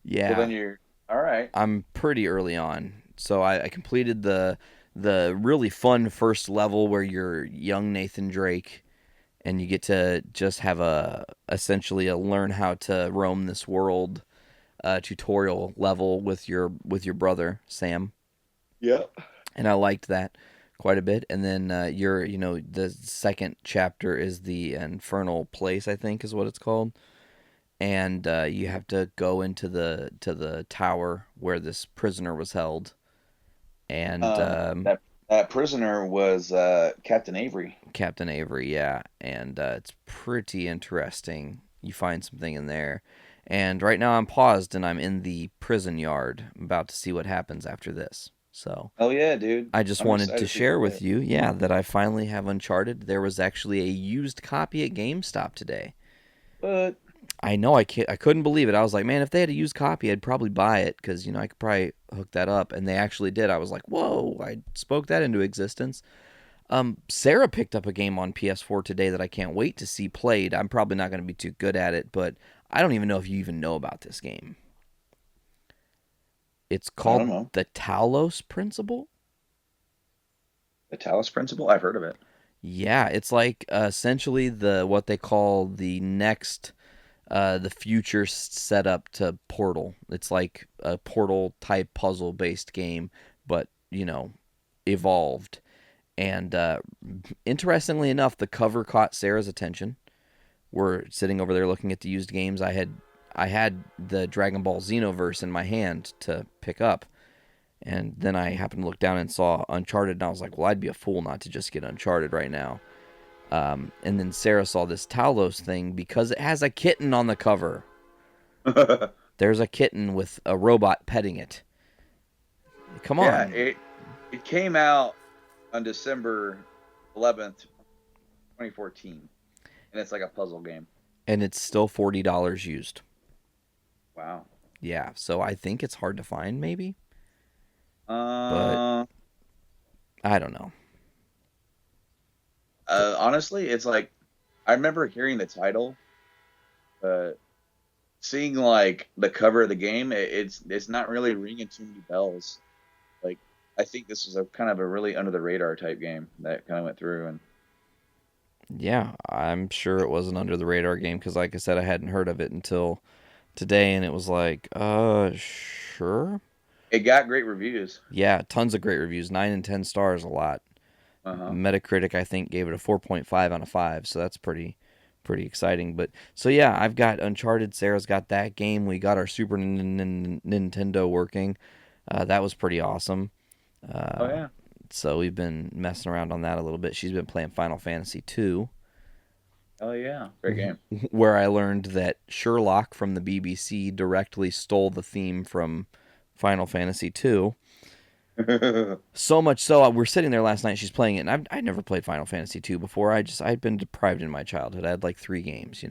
Yeah. Well, then you're all right. I'm pretty early on. So I completed the really fun first level where you're young Nathan Drake and you get to just have essentially a learn how to roam this world tutorial level with your brother Sam. Yeah. And I liked that quite a bit. And then the second chapter is the Infernal Place, I think is what it's called. And you have to go into the tower where this prisoner was held. And that prisoner was Captain Avery. Captain Avery, yeah. And it's pretty interesting. You find something in there. And right now I'm paused and I'm in the prison yard. I'm about to see what happens after this. So, oh yeah, dude! I just wanted to share with you, that I finally have Uncharted. There was actually a used copy at GameStop today. But I know I couldn't believe it. I was like, man, if they had a used copy, I'd probably buy it because I could probably hook that up. And they actually did. I was like, whoa! I spoke that into existence. Sarah picked up a game on PS4 today that I can't wait to see played. I'm probably not going to be too good at it, but I don't even know if you even know about this game. It's I don't called know. the Talos Principle. The Talos Principle? I've heard of it. Yeah, it's like essentially what they call the next the future setup to Portal. It's like a Portal type puzzle based game, but evolved. And interestingly enough, the cover caught Sarah's attention. We're sitting over there looking at the used games. I had the Dragon Ball Xenoverse in my hand to pick up. And then I happened to look down and saw Uncharted, and I was like, well, I'd be a fool not to just get Uncharted right now. And then Sarah saw this Talos thing because it has a kitten on the cover. There's a kitten with a robot petting it. Come on. Yeah, it came out on December 11th, 2014, and it's like a puzzle game. And it's still $40 used. Wow. Yeah, so I think it's hard to find, maybe. But I don't know. honestly, it's like I remember hearing the title, seeing like the cover of the game. It's not really ringing too many bells. Like I think this was a kind of a really under the radar type game that kind of went through and. Yeah, I'm sure it was an under the radar game because, like I said, I hadn't heard of it until today, and it was like, sure. It got great reviews. Yeah, tons of great reviews. 9 and 10 stars, a lot. Metacritic, I think, gave it a 4.5 out of 5, so that's pretty exciting. But so yeah, I've got Uncharted. Sarah's got that game. We got our Super Nintendo working. That was pretty awesome. Oh yeah. So we've been messing around on that a little bit. She's been playing Final Fantasy 2. Oh yeah, great game. Where I learned that Sherlock from the BBC directly stole the theme from Final Fantasy 2. So much so, we're sitting there last night. She's playing it, and I'd never played Final Fantasy 2 before. I'd been deprived in my childhood. I had like 3 games,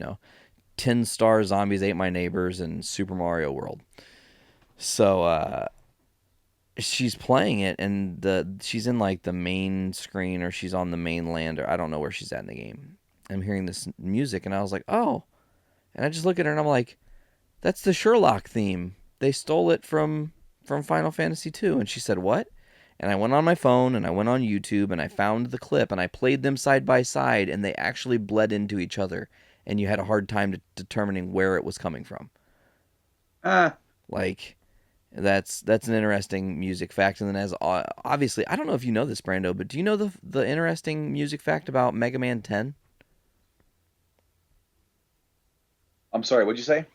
10 Star Zombies Ate My Neighbors and Super Mario World. So she's playing it, and she's in like the main screen, or she's on the main land, or I don't know where she's at in the game. I'm hearing this music, and I was like, oh. And I just look at her, and I'm like, that's the Sherlock theme. They stole it from Final Fantasy 2. And she said, what? And I went on my phone, and I went on YouTube, and I found the clip, and I played them side by side, and they actually bled into each other. And you had a hard time determining where it was coming from. Like, that's an interesting music fact. And then as obviously, I don't know if you know this, Brando, but do you know the interesting music fact about Mega Man 10? I'm sorry, what'd you say?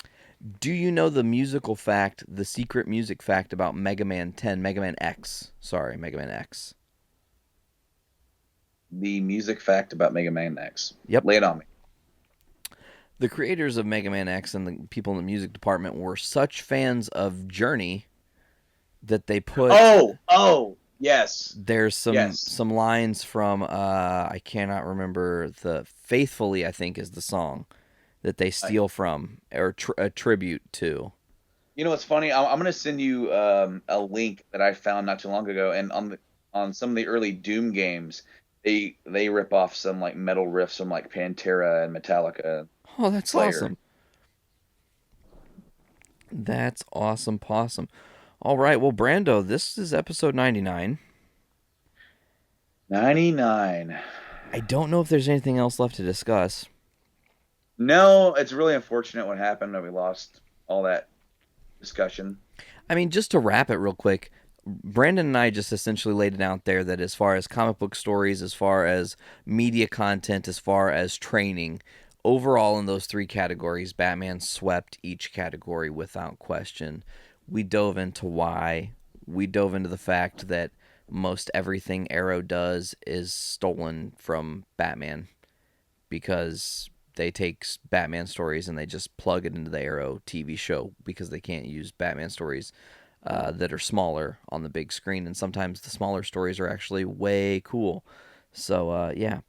Do you know the musical fact, the secret music fact about Mega Man 10, Mega Man X? Sorry, Mega Man X. The music fact about Mega Man X. Yep. Lay it on me. The creators of Mega Man X and the people in the music department were such fans of Journey that they put... Oh, yes. There's some lines from, I cannot remember, the Faithfully, I think, is the song that they steal from, or a tribute to. You know what's funny? I'm going to send you a link that I found not too long ago, and on some of the early Doom games, they rip off some like metal riffs from like Pantera and Metallica. Oh, that's Slayer. awesome. That's awesome possum. All right, well, Brando, this is episode 99. 99. I don't know if there's anything else left to discuss. No, it's really unfortunate what happened that we lost all that discussion. I mean, just to wrap it real quick, Brandon and I just essentially laid it out there that as far as comic book stories, as far as media content, as far as training, overall in those 3 categories, Batman swept each category without question. We dove into why. We dove into the fact that most everything Arrow does is stolen from Batman because they take Batman stories and they just plug it into the Arrow TV show because they can't use Batman stories that are smaller on the big screen. And sometimes the smaller stories are actually way cool. So, yeah.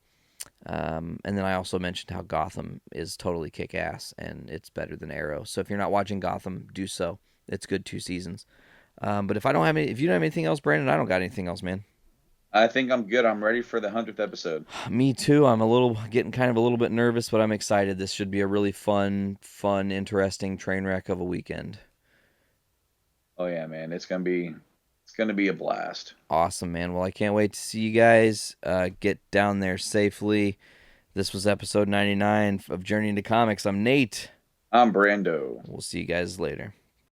And then I also mentioned how Gotham is totally kick-ass and it's better than Arrow. So if you're not watching Gotham, do so. It's good 2 seasons. But if you don't have anything else, Brandon, I don't got anything else, man. I think I'm good. I'm ready for the 100th episode. Me too. I'm getting kind of a little bit nervous, but I'm excited. This should be a really fun, interesting train wreck of a weekend. Oh yeah, man, it's gonna be a blast. Awesome, man. Well, I can't wait to see you guys get down there safely. This was episode 99 of Journey into Comics. I'm Nate. I'm Brando. We'll see you guys later.